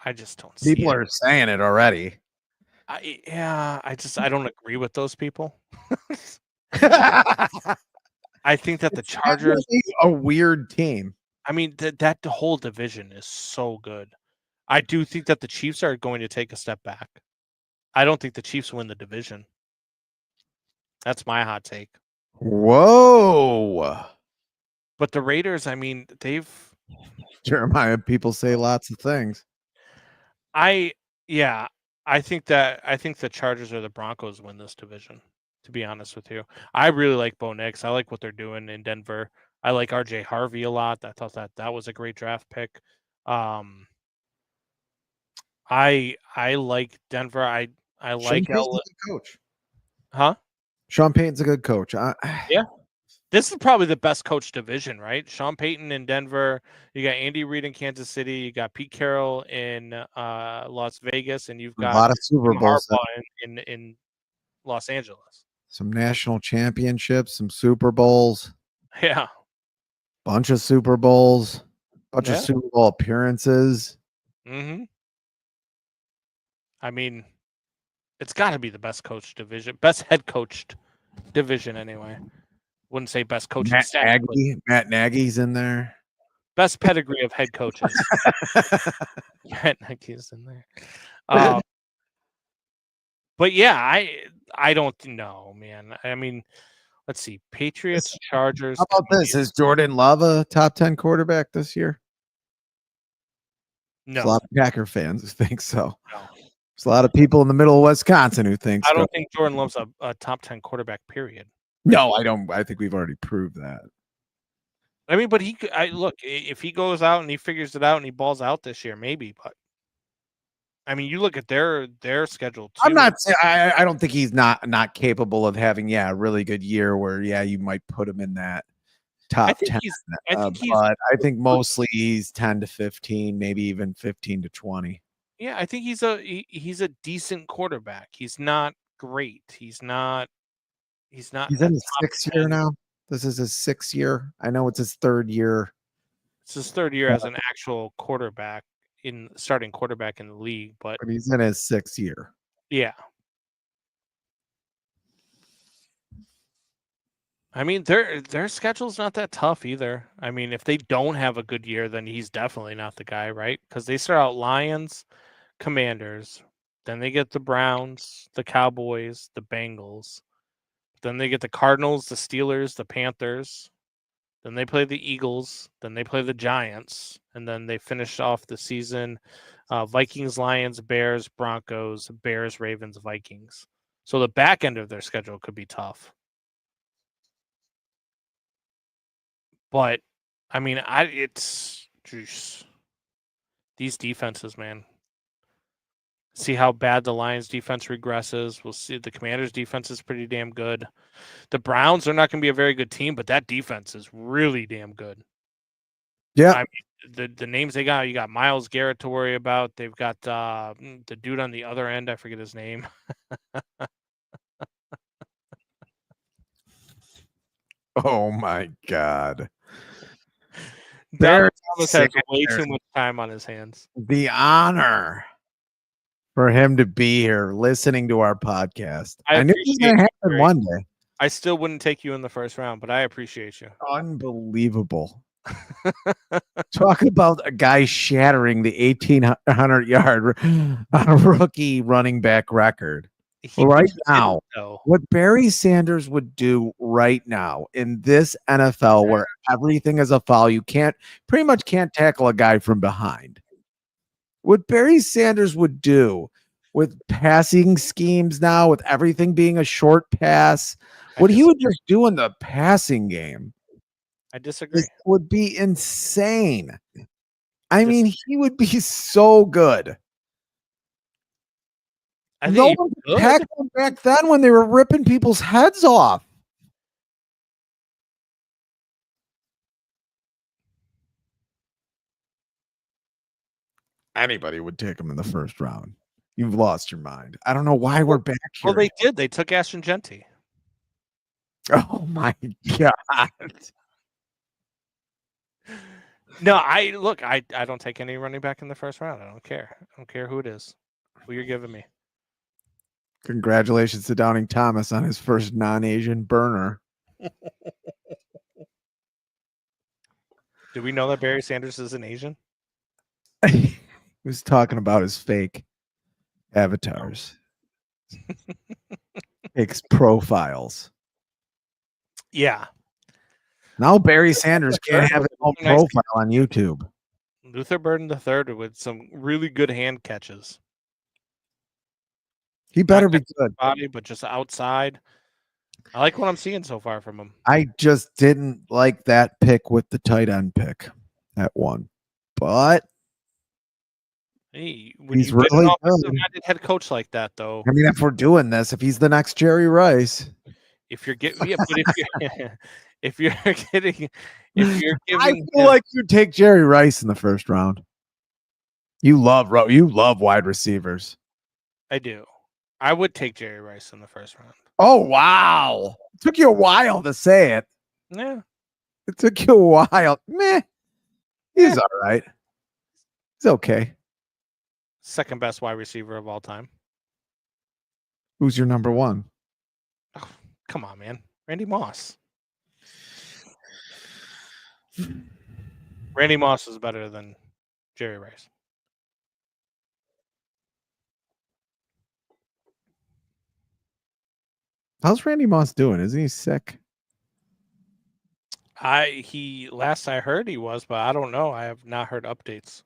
I just don't see People are saying it already. I don't agree with those people. I think that the Chargers a weird team. I mean, that whole division is so good. I do think that the Chiefs are going to take a step back. I don't think the Chiefs win the division. That's my hot take. Whoa. But the Raiders, I mean, Jeremiah, people say lots of things. I think the Chargers or the Broncos win this division, to be honest with you. I really like Bo Nix. I like what they're doing in Denver. I like RJ Harvey a lot. I thought that was a great draft pick. I like Denver. I like coach. Huh? Sean Payton's a good coach. Yeah. This is probably the best coach division, right? Sean Payton in Denver. You got Andy Reid in Kansas City. You got Pete Carroll in Las Vegas, and you've got a lot of Super Bowls in Los Angeles. Some national championships, some Super Bowls. Yeah. Bunch of Super Bowls. Bunch of Super Bowl appearances. Mm-hmm. I mean, it's got to be the best coach division, best head coached division anyway. Wouldn't say best coaching staff. Matt Nagy's in there. Best pedigree of head coaches. Matt Nagy's in there. But yeah, I don't know, man. I mean, let's see. Patriots, Chargers. How about this? Is Jordan Love a top 10 quarterback this year? No. There's a lot of Packer fans who think so. No. There's a lot of people in the middle of Wisconsin who think I don't think Jordan Love's a top 10 quarterback, period. No, I don't. I think we've already proved that. I mean, but look, if he goes out and he figures it out and he balls out this year, maybe. But I mean, you look at their schedule too. I'm not saying I don't think he's not capable of having a really good year where you might put him in that top 10. But I think mostly he's 10 to 15, maybe even 15 to 20. Yeah, I think he's a decent quarterback. He's not great. He's not. He's in his 6th year now. This is his 6th year. I know it's his 3rd year. It's his 3rd year as an actual quarterback. in starting quarterback in the league, but he's in his 6th year. yeah. I mean, their schedule's not that tough either. I mean, if they don't have a good year, then he's definitely not the guy, right? Because they start out Lions, Commanders, then they get the Browns, the Cowboys, the Bengals, then they get the Cardinals, the Steelers, the Panthers, then they play the Eagles, then they play the Giants, and then they finish off the season Vikings, Lions, Bears, Broncos, Bears, Ravens, Vikings. So the back end of their schedule could be tough. But I mean, it's geez, these defenses, man. See how bad the Lions defense regresses. We'll see the Commanders defense is pretty damn good. The Browns are not going to be a very good team, but that defense is really damn good. Yeah. I mean, the names they got, you got Myles Garrett to worry about. They've got the dude on the other end. I forget his name. Oh my God. Donald There's Thomas has way too much time on his hands. the honor for him to be here listening to our podcast. I knew it was going to happen one day. I still wouldn't take you in the first round, but I appreciate you. Unbelievable. Talk about a guy shattering the 1,800-yard rookie running back record. Right now, what Barry Sanders would do right now in this NFL where everything is a foul, you pretty much can't tackle a guy from behind. What Barry Sanders would do with passing schemes now, with everything being a short pass, what he would just do in the passing game, I disagree. would be insane. I mean, he would be so good. No one could tackle him back then when they were ripping people's heads off. Anybody would take him in the first round. You've lost your mind. I don't know why we're back here. Well, they did. They took Ashton Genty. Oh my God. No, I don't take any running back in the first round. I don't care. I don't care who it is. Who you're giving me. Congratulations to Downing Thomas on his first non-Asian burner. Do we know that Barry Sanders is an Asian? He was talking about his fake avatars. Fake profiles. Yeah. Now Barry Sanders can't have his own profile on YouTube. Luther Burden III with some really good hand catches. He better be good. Body, but just outside. I like what I'm seeing so far from him. I just didn't like that pick with the tight end pick at 1. But hey, when he's you really good. Head coach like that, though. I mean, if we're doing this, if he's the next Jerry Rice. If you're getting, yeah, but if you're giving, I feel like you take Jerry Rice in the first round. You love wide receivers. I do. I would take Jerry Rice in the first round. Oh wow! It took you a while to say it. Yeah, it took you a while. Meh. He's all right. He's okay. Second best wide receiver of all time. Who's your number 1? Oh, come on, man. Randy Moss. Randy Moss is better than Jerry Rice. How's Randy Moss doing? Isn't he sick? Last I heard he was, but I don't know. I have not heard updates.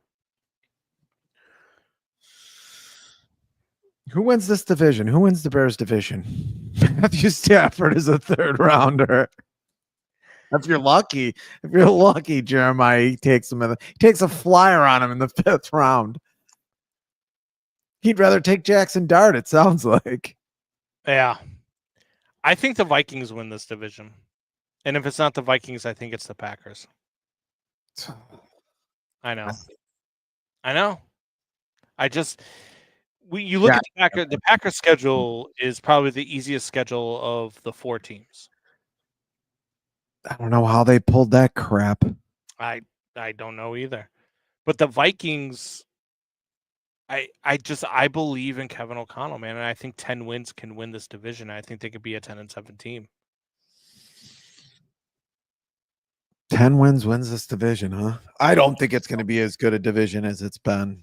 Who wins this division? Who wins the Bears division? Matthew Stafford is a 3rd rounder. If you're lucky, Jeremiah, he takes a flyer on him in the 5th round. He'd rather take Jackson Dart, it sounds like. Yeah. I think the Vikings win this division. And if it's not the Vikings, I think it's the Packers. I know. You look at the Packers. The Packers schedule is probably the easiest schedule of the 4 teams. I don't know how they pulled that crap. I don't know either. But the Vikings I believe in Kevin O'Connell, man, and I think 10 wins can win this division. I think they could be a 10-7 team. 10 wins this division, huh? I don't think it's going to be as good a division as it's been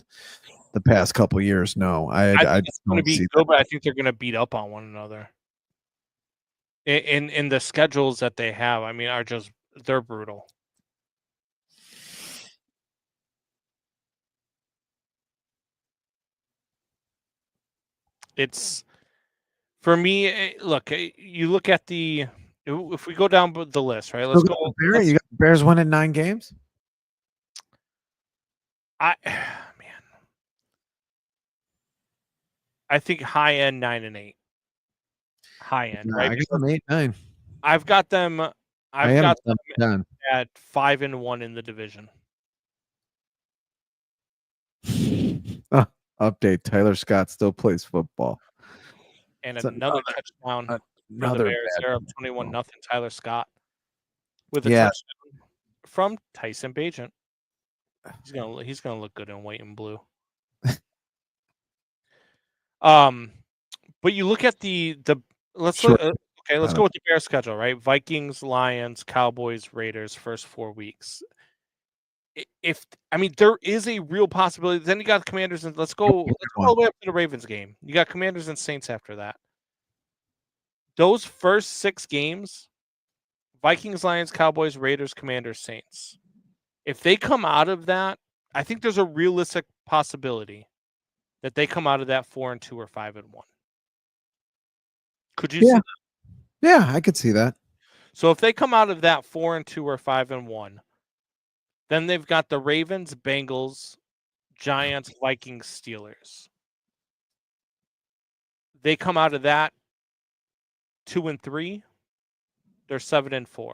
the past couple years. No, I think it's going to don't be see good, that. but I think they're going to beat up on one another. In the schedules that they have, I mean, they're brutal. It's for me. Look, you look at if we go down the list, right? Let's go. You got the Bears winning 9 games. Man, I think high end 9-8. High end, right? I got them 8-9. I've got them. I've got them 10. at 5-1 in the division. Update: Tyler Scott still plays football. And It's another touchdown for the another Bears bad there of football. 21-0. Tyler Scott with a Yeah. touchdown from Tyson Bagent. He's gonna look good in white and blue. But you look at let's Sure. let's go with the Bears schedule, right? Vikings, Lions, Cowboys, Raiders, first 4 weeks. There is a real possibility. Then you got Commanders, and let's go all the way up to the Ravens game. You got Commanders and Saints after that. Those first 6 games, Vikings, Lions, Cowboys, Raiders, Commanders, Saints. If they come out of that, I think there's a realistic possibility that they come out of that 4-2 or 5-1. Could you see that? Yeah, I could see that. So if they come out of that 4-2 or 5-1, then they've got the Ravens, Bengals, Giants, Vikings, Steelers. They come out of that 2-3, they're 7-4.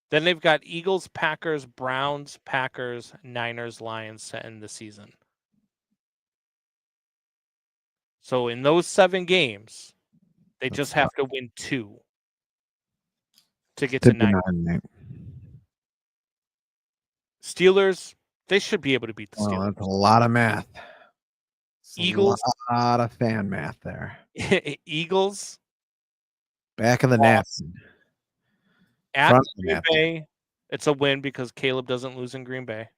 Then they've got Eagles, Packers, Browns, Packers, Niners, Lions to end the season. So in those 7 games, they just have to win 2 to get to 9. Steelers, they should be able to beat the Steelers. That's a lot of math. Eagles, a lot of fan math there. Eagles, back of the napkin. At Green Bay, it's a win because Caleb doesn't lose in Green Bay.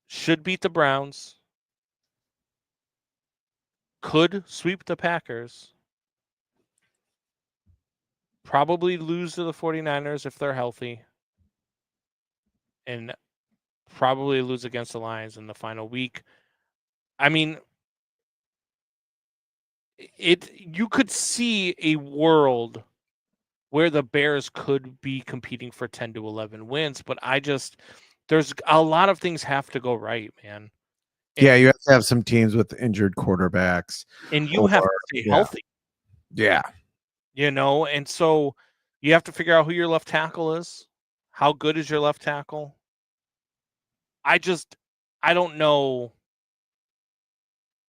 Should beat the Browns. Could sweep the Packers. Probably lose to the 49ers if they're healthy. And probably lose against the Lions in the final week. I mean, you could see a world where the Bears could be competing for 10 to 11 wins, but there's a lot of things have to go right, man. You have to have some teams with injured quarterbacks. And you have to stay healthy. Yeah. And so you have to figure out who your left tackle is. How good is your left tackle? I don't know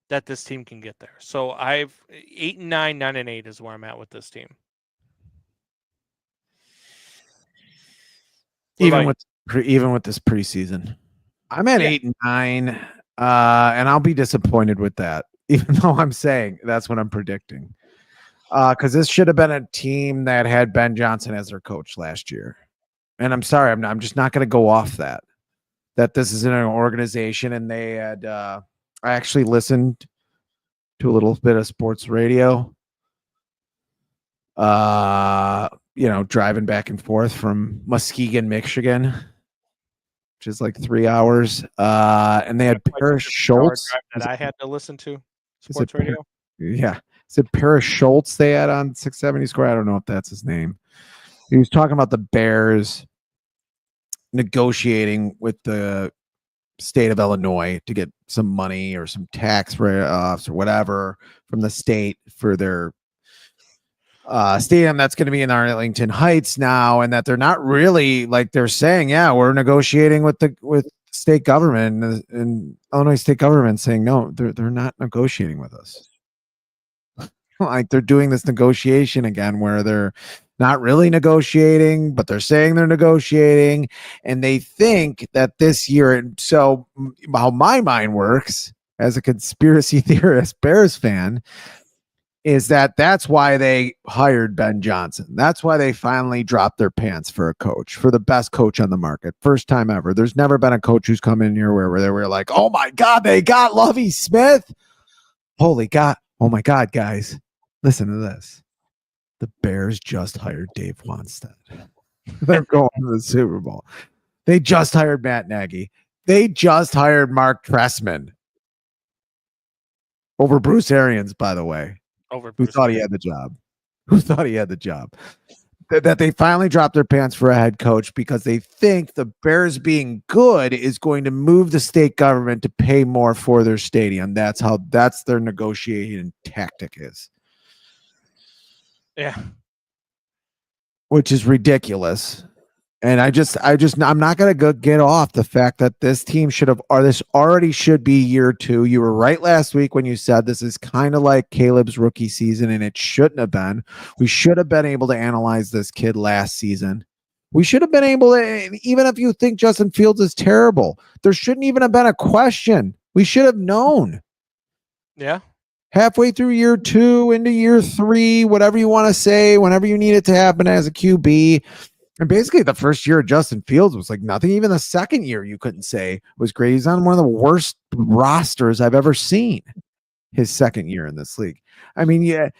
that this team can get there. So I've 8-9, 9-8 is where I'm at with this team. Even with this preseason, I'm at 8-9, and I'll be disappointed with that, even though I'm saying that's what I'm predicting. Because this should have been a team that had Ben Johnson as their coach last year, and I'm sorry, I'm just not going to go off that this is in an organization, and they had. I actually listened to a little bit of sports radio. Driving back and forth from Muskegon, Michigan, which is like 3 hours. And they had Paris Schultz that I had to listen to sports radio. Yeah. Is it Paris Schultz they had on 670 Square? I don't know if that's his name. He was talking about the Bears negotiating with the state of Illinois to get some money or some tax write-offs or whatever from the state for their stadium that's going to be in Arlington Heights now, and that they're not really, like, they're saying, we're negotiating with state government, and Illinois state government saying no, they're not negotiating with us. Like, they're doing this negotiation again where they're not really negotiating, but they're saying they're negotiating, and they think that this year. And so, how my mind works as a conspiracy theorist Bears fan is that that's why they hired Ben Johnson. That's why they finally dropped their pants for a coach, for the best coach on the market. First time ever. There's never been a coach who's come in here where they were like, oh my God, they got Lovie Smith. Holy God. Oh my God, guys. Listen to this. The Bears just hired Dave Wanstead. They're going to the Super Bowl. They just hired Matt Nagy. They just hired Mark Trestman over Bruce Arians, by the way. Who thought he had the job? Who thought he had the job? That they finally dropped their pants for a head coach because they think the Bears being good is going to move the state government to pay more for their stadium. That's their negotiating tactic is. Yeah. Which is ridiculous. And I'm not going to get off the fact that this team this already should be year 2. You were right last week when you said this is kind of like Caleb's rookie season, and it shouldn't have been. We should have been able to analyze this kid last season. We should have been able to, even if you think Justin Fields is terrible, there shouldn't even have been a question. We should have known. Yeah. Halfway through year 2 into year 3, whatever you want to say, whenever you need it to happen as a QB. And basically, the first year of Justin Fields was like nothing. Even the second year, you couldn't say was great. He's on one of the worst rosters I've ever seen. His second year in this league. I mean, yeah,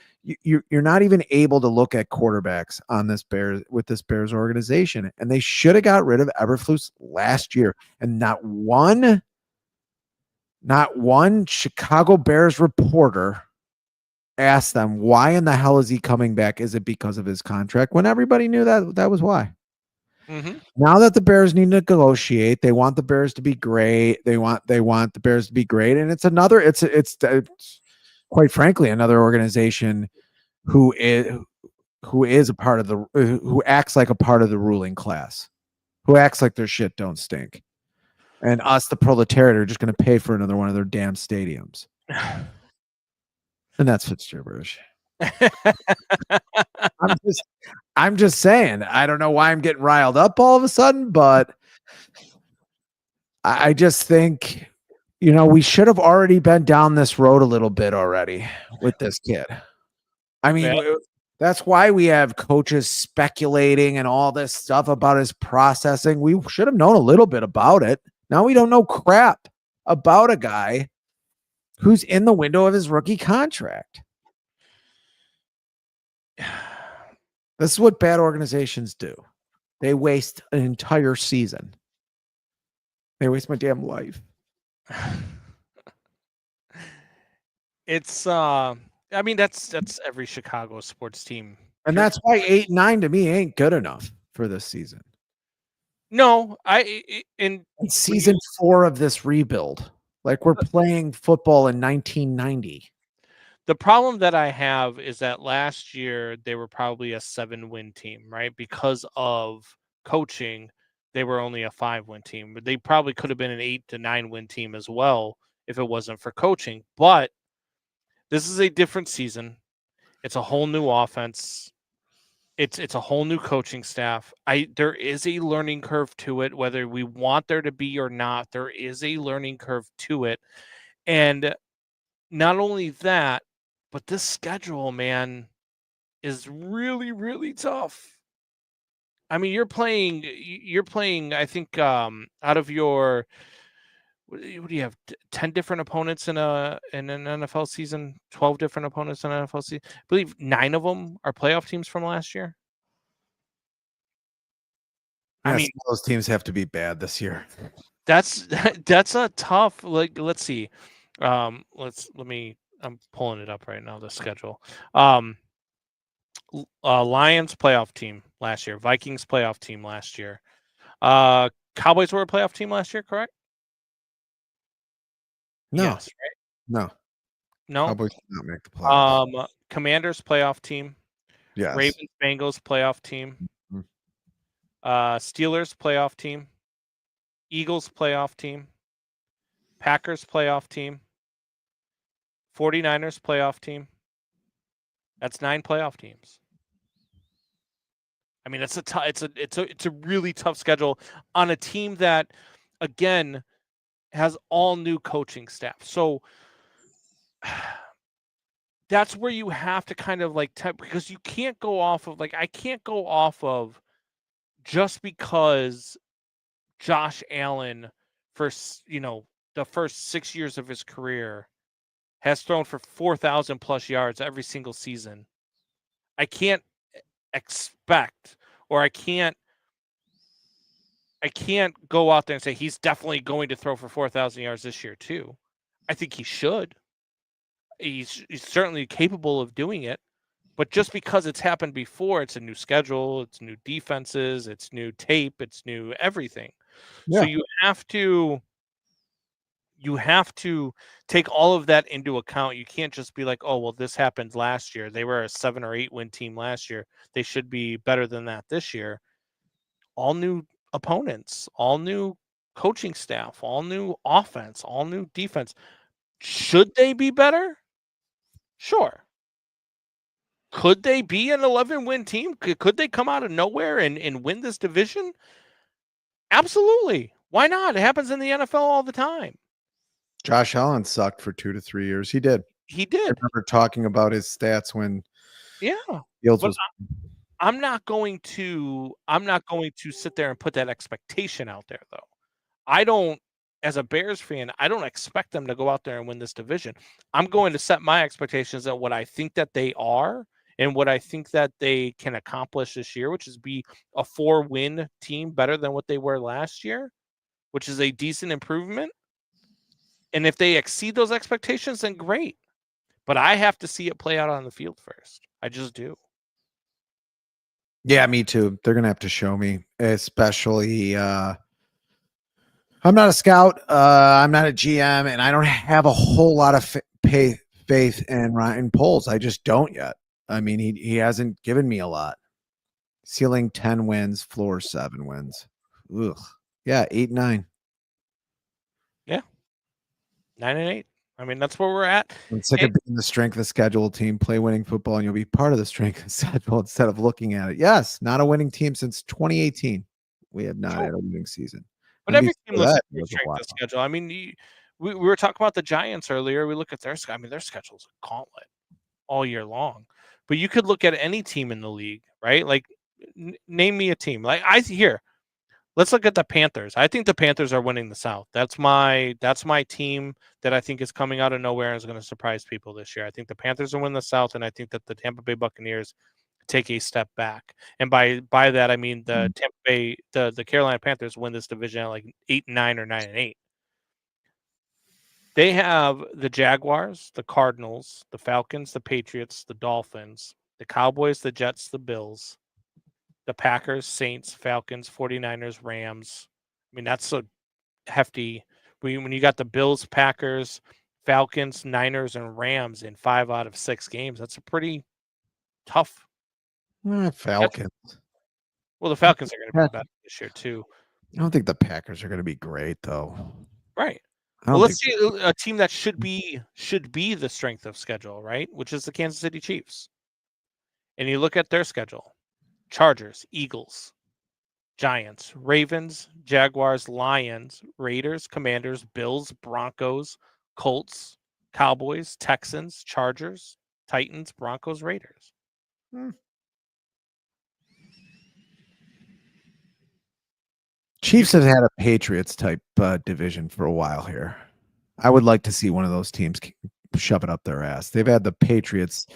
you're not even able to look at quarterbacks on this Bears organization, and they should have got rid of Eberflus last year. And not one Chicago Bears reporter asked them, why in the hell is he coming back? Is it because of his contract? When everybody knew that was why. Mm-hmm. Now that the Bears need to negotiate, they want the Bears to be great. They want the Bears to be great. And it's quite frankly, another organization who acts like a part of the ruling class, who acts like their shit don't stink. And us, the proletariat, are just going to pay for another one of their damn stadiums. And that's Fitzgerald. I'm just saying. I don't know why I'm getting riled up all of a sudden, but I just think, we should have already been down this road a little bit already with this kid. I mean, that's why we have coaches speculating and all this stuff about his processing. We should have known a little bit about it. Now we don't know crap about a guy who's in the window of his rookie contract. This is what bad organizations do. They waste an entire season. They waste my damn life. It's I mean that's every Chicago sports team. And that's why 8-9 to me ain't good enough for this season. No, in season 4 of this rebuild. Like we're playing football in 1990. The problem that I have is that last year they were probably a 7-win team, right? Because of coaching, they were only a 5-win team. But they probably could have been an 8 to 9-win team as well if it wasn't for coaching. But this is a different season. It's a whole new offense. It's a whole new coaching staff. There is a learning curve to it, whether we want there to be or not. There is a learning curve to it. And not only that, but this schedule, man, is really, really tough. I mean, you're playing, I think, out of your, what do you have, 10 different opponents in an NFL season, 12 different opponents in an NFL season? I believe 9 of them are playoff teams from last year. I mean, those teams have to be bad this year. That's a tough, let's see. I'm pulling it up right now, the schedule. Lions playoff team last year, Vikings playoff team last year. Cowboys were a playoff team last year, correct? No. Yes, right? No. Cowboys did not make the playoffs. Commanders playoff team. Yes. Ravens Bengals playoff team. Mm-hmm. Steelers playoff team. Eagles playoff team. Packers playoff team. 49ers playoff team. That's 9 playoff teams. I mean, it's a really tough schedule on a team that, again, has all new coaching staff. So that's where you have to kind of like because you can't go off of I can't go off of just because Josh Allen for the first 6 years of his career has thrown for 4,000 plus yards every single season. I can't expect, or I can't go out there and say he's definitely going to throw for 4,000 yards this year too. I think he should. He's certainly capable of doing it, but just because it's happened before, it's a new schedule, it's new defenses, it's new tape, it's new everything. Yeah. So you have to take all of that into account. You can't just be like, oh, well, this happened last year. They were a 7 or 8 win team last year. They should be better than that this year. All new opponents, all new coaching staff, all new offense, all new defense. Should they be better? Sure. Could they be an 11-win team? Could they come out of nowhere and win this division? Absolutely. Why not? It happens in the NFL all the time. Josh Allen sucked for 2 to 3 years. He did. He I did. remember talking about his stats when Yeah. Fields But was. I'm not going to sit there and put that expectation out there, though. I don't, as a Bears fan, I don't expect them to go out there and win this division. I'm going to set my expectations at what I think that they are and what I think that they can accomplish this year, which is be a 4-win team, better than what they were last year, which is a decent improvement. And if they exceed those expectations, then great. But I have to see it play out on the field first. I just do. Yeah, me too. They're gonna have to show me, especially. I'm not a scout. I'm not a GM, and I don't have a whole lot of faith in Ryan Poles. I just don't yet. I mean, he hasn't given me a lot. Ceiling 10 wins, floor 7 wins. Ugh. Yeah, 8-9. 9-8. I mean, that's where we're at. I'm sick of being the strength of schedule team. Play winning football, and you'll be part of the strength of schedule instead of looking at it. Yes, not a winning team since 2018. We have not had a winning season. But every team looks at it their was a strength while. of schedule. I mean, we were talking about the Giants earlier. We look at their schedule. I mean, their schedule's a gauntlet all year long. But you could look at any team in the league, right? Like, name me a team. Like let's look at the Panthers. I think the Panthers are winning the South. That's my team that I think is coming out of nowhere and is going to surprise people this year. I think the Panthers will win the South, and I think that the Tampa Bay Buccaneers take a step back. And by that, I mean the Tampa Bay, the Carolina Panthers win this division at like 8-9 or 9-8. They have the Jaguars, the Cardinals, the Falcons, the Patriots, the Dolphins, the Cowboys, the Jets, the Bills, the Packers, Saints, Falcons, 49ers, Rams. I mean, that's so hefty. When you got the Bills, Packers, Falcons, Niners, and Rams in 5 out of 6 games, that's a pretty tough. Falcons. Well, the Falcons are going to be better this year, too. I don't think the Packers are going to be great, though. Right. Well, let's see a team that should be the strength of schedule, right? Which is the Kansas City Chiefs. And you look at their schedule. Chargers, Eagles, Giants, Ravens, Jaguars, Lions, Raiders, Commanders, Bills, Broncos, Colts, Cowboys, Texans, Chargers, Titans, Broncos, Raiders. Chiefs have had a Patriots type division for a while here. I would like to see one of those teams shove it up their ass. They've had the Patriots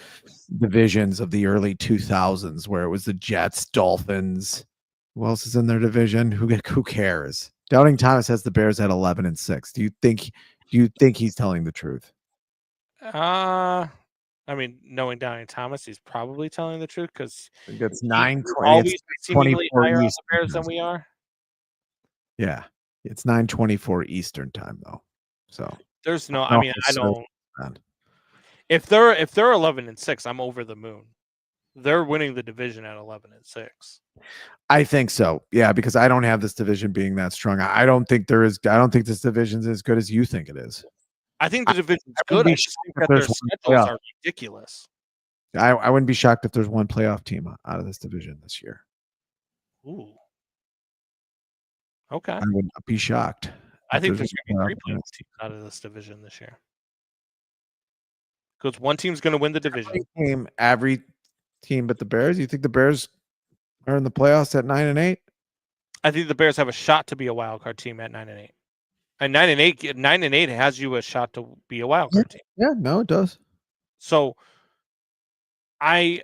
divisions of the early 2000s where it was the Jets, Dolphins. Who else is in their division? Who cares? Doubting Thomas has the Bears at 11-6. Do you think he's telling the truth? I mean, knowing Doubting Thomas, he's probably telling the truth because it's 9-20. Always seemingly 24 higher on the Eastern Bears than time. we are. Yeah, it's 9:24 Eastern time though. So there's no. I mean, I don't. If they're 11-6, I'm over the moon. They're winning the division at 11-6. I think so. Yeah, because I don't have this division being that strong. I don't think this division's as good as you think it is. I think the division's good. I just think that their schedules are ridiculous. I wouldn't be shocked if there's one playoff team out of this division this year. Ooh. Okay. I would not be shocked. I think there's there's going to be 3 playoff teams out of this division this year. Because one team's going to win the division. Every team but the Bears. You think the Bears are in the playoffs at 9-8? I think the Bears have a shot to be a wild card team at 9-8. And 9-8 has you a shot to be a wild card team. Yeah, no, it does. So I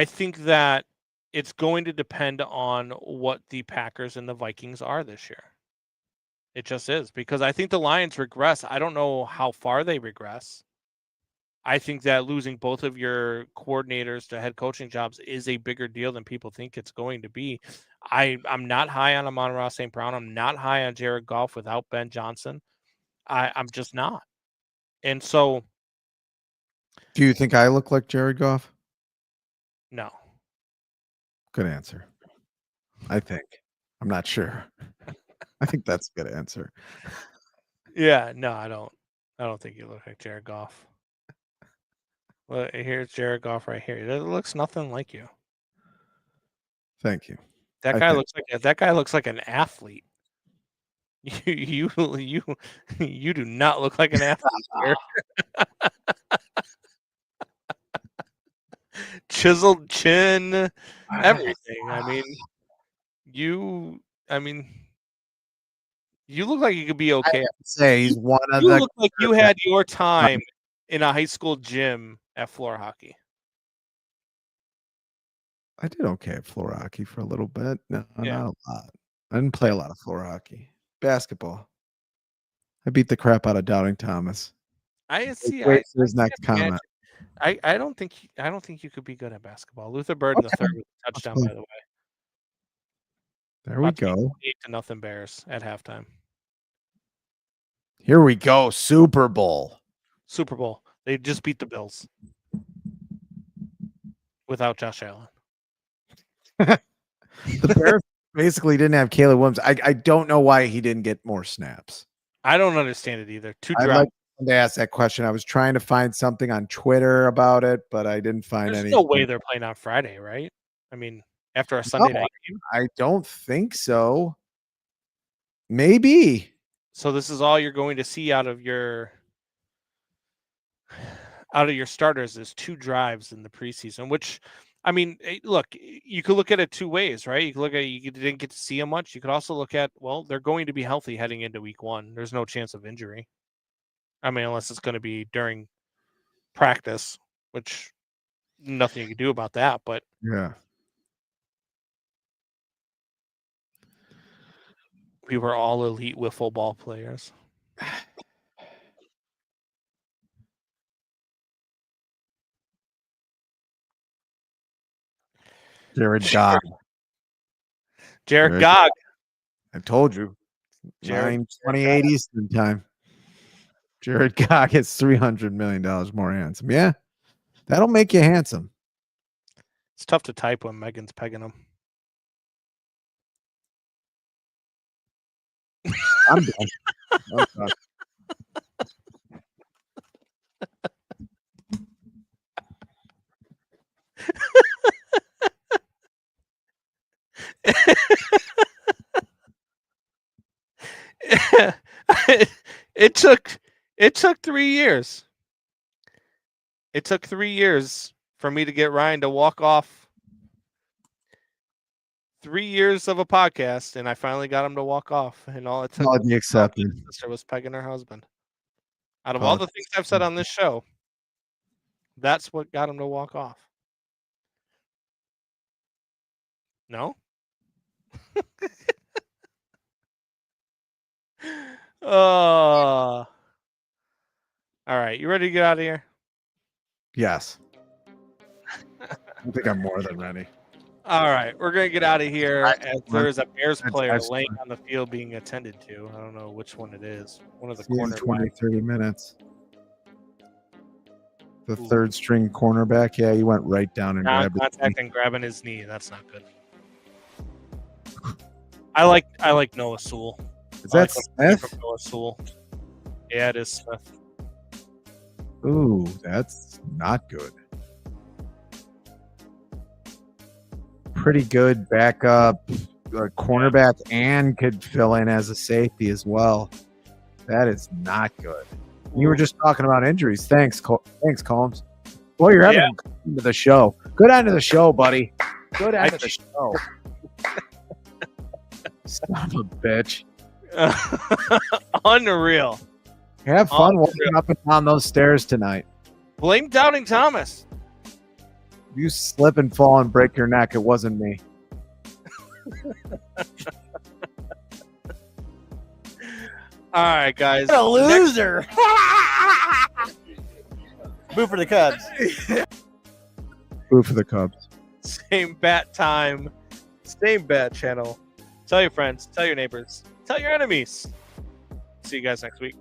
think that it's going to depend on what the Packers and the Vikings are this year. It just is, because I think the Lions regress. I don't know how far they regress. I think that losing both of your coordinators to head coaching jobs is a bigger deal than people think it's going to be. I'm not high on Amon-Ra St. Brown. I'm not high on Jared Goff without Ben Johnson. I'm just not. And so, do you think I look like Jared Goff? No. Good answer. I think. I'm not sure. I think that's a good answer. Yeah, no, I don't think you look like Jared Goff. Well, here's Jared Goff right here. It looks nothing like you. Thank you. That guy looks like an athlete. You do not look like an athlete here. Chiseled chin, everything. I mean, you look like you could be okay. I say he's one of You the. look like you had your time in a high school gym at floor hockey. I did okay at floor hockey for a little bit. No, Yeah. not a lot. I didn't play a lot of floor hockey. Basketball. I beat the crap out of Doubting Thomas. I see. Wait for his next comment. I don't think you could be good at basketball. Luther Bird in the third with a touchdown, by the way. There we go. 8-0 Bears at halftime. Here we go. Super Bowl. Super Bowl. They just beat the Bills without Josh Allen. The Bears basically didn't have Caleb Williams. I don't know why he didn't get more snaps. I don't understand it either. I'd like to ask that question. I was trying to find something on Twitter about it, but I didn't find There's anything. no way they're playing on Friday, right? I mean, after a Sunday night game? I don't think so. Maybe. So this is all you're going to see out of your starters is 2 drives in the preseason, which, I mean, look, you could look at it 2 ways, right? You could look at you didn't get to see them much. You could also look at, well, they're going to be healthy heading into week 1. There's no chance of injury. I mean, unless it's going to be during practice, which nothing you can do about that, but yeah. We were all elite wiffle ball players. Jared Goff. Jared Goff. I told you. 9:28 Eastern time. Jared Goff gets $300 million more handsome. Yeah. That'll make you handsome. It's tough to type when Megan's pegging him. I'm done. It took 3 years. It took 3 years for me to get Ryan to walk off. 3 years of a podcast, and I finally got him to walk off. And all it took was be accepted. his sister was pegging her husband. Out of all the things I've said on this show, that's what got him to walk off. No? All right, you ready to get out of here? Yes. I think I'm more than ready. All right, we're going to get out of here as there's a Bears player laying on the field being attended to. I don't know which one it is. One of the cornerbacks. 20-30 minutes. The third string cornerback. Yeah, he went right down and grabbed contact and grabbing his knee. That's not good. I like Noah Sewell. Is that Smith? Noah Sewell. Yeah, it is Smith. Ooh, that's not good. pretty good backup cornerback and could fill in as a safety as well. That is not good. You were just talking about injuries. Thanks, Combs. Boy, you're having a good end of the show. Good end of the show, buddy. Good end of the show. Son of a bitch. Unreal. Have fun walking up and down those stairs tonight. Blame Doubting Thomas. If you slip and fall and break your neck, it wasn't me. All right, guys. What a loser. Boo for the Cubs. Boo for the Cubs. Same bat time, same bat channel. Tell your friends, tell your neighbors, tell your enemies. See you guys next week.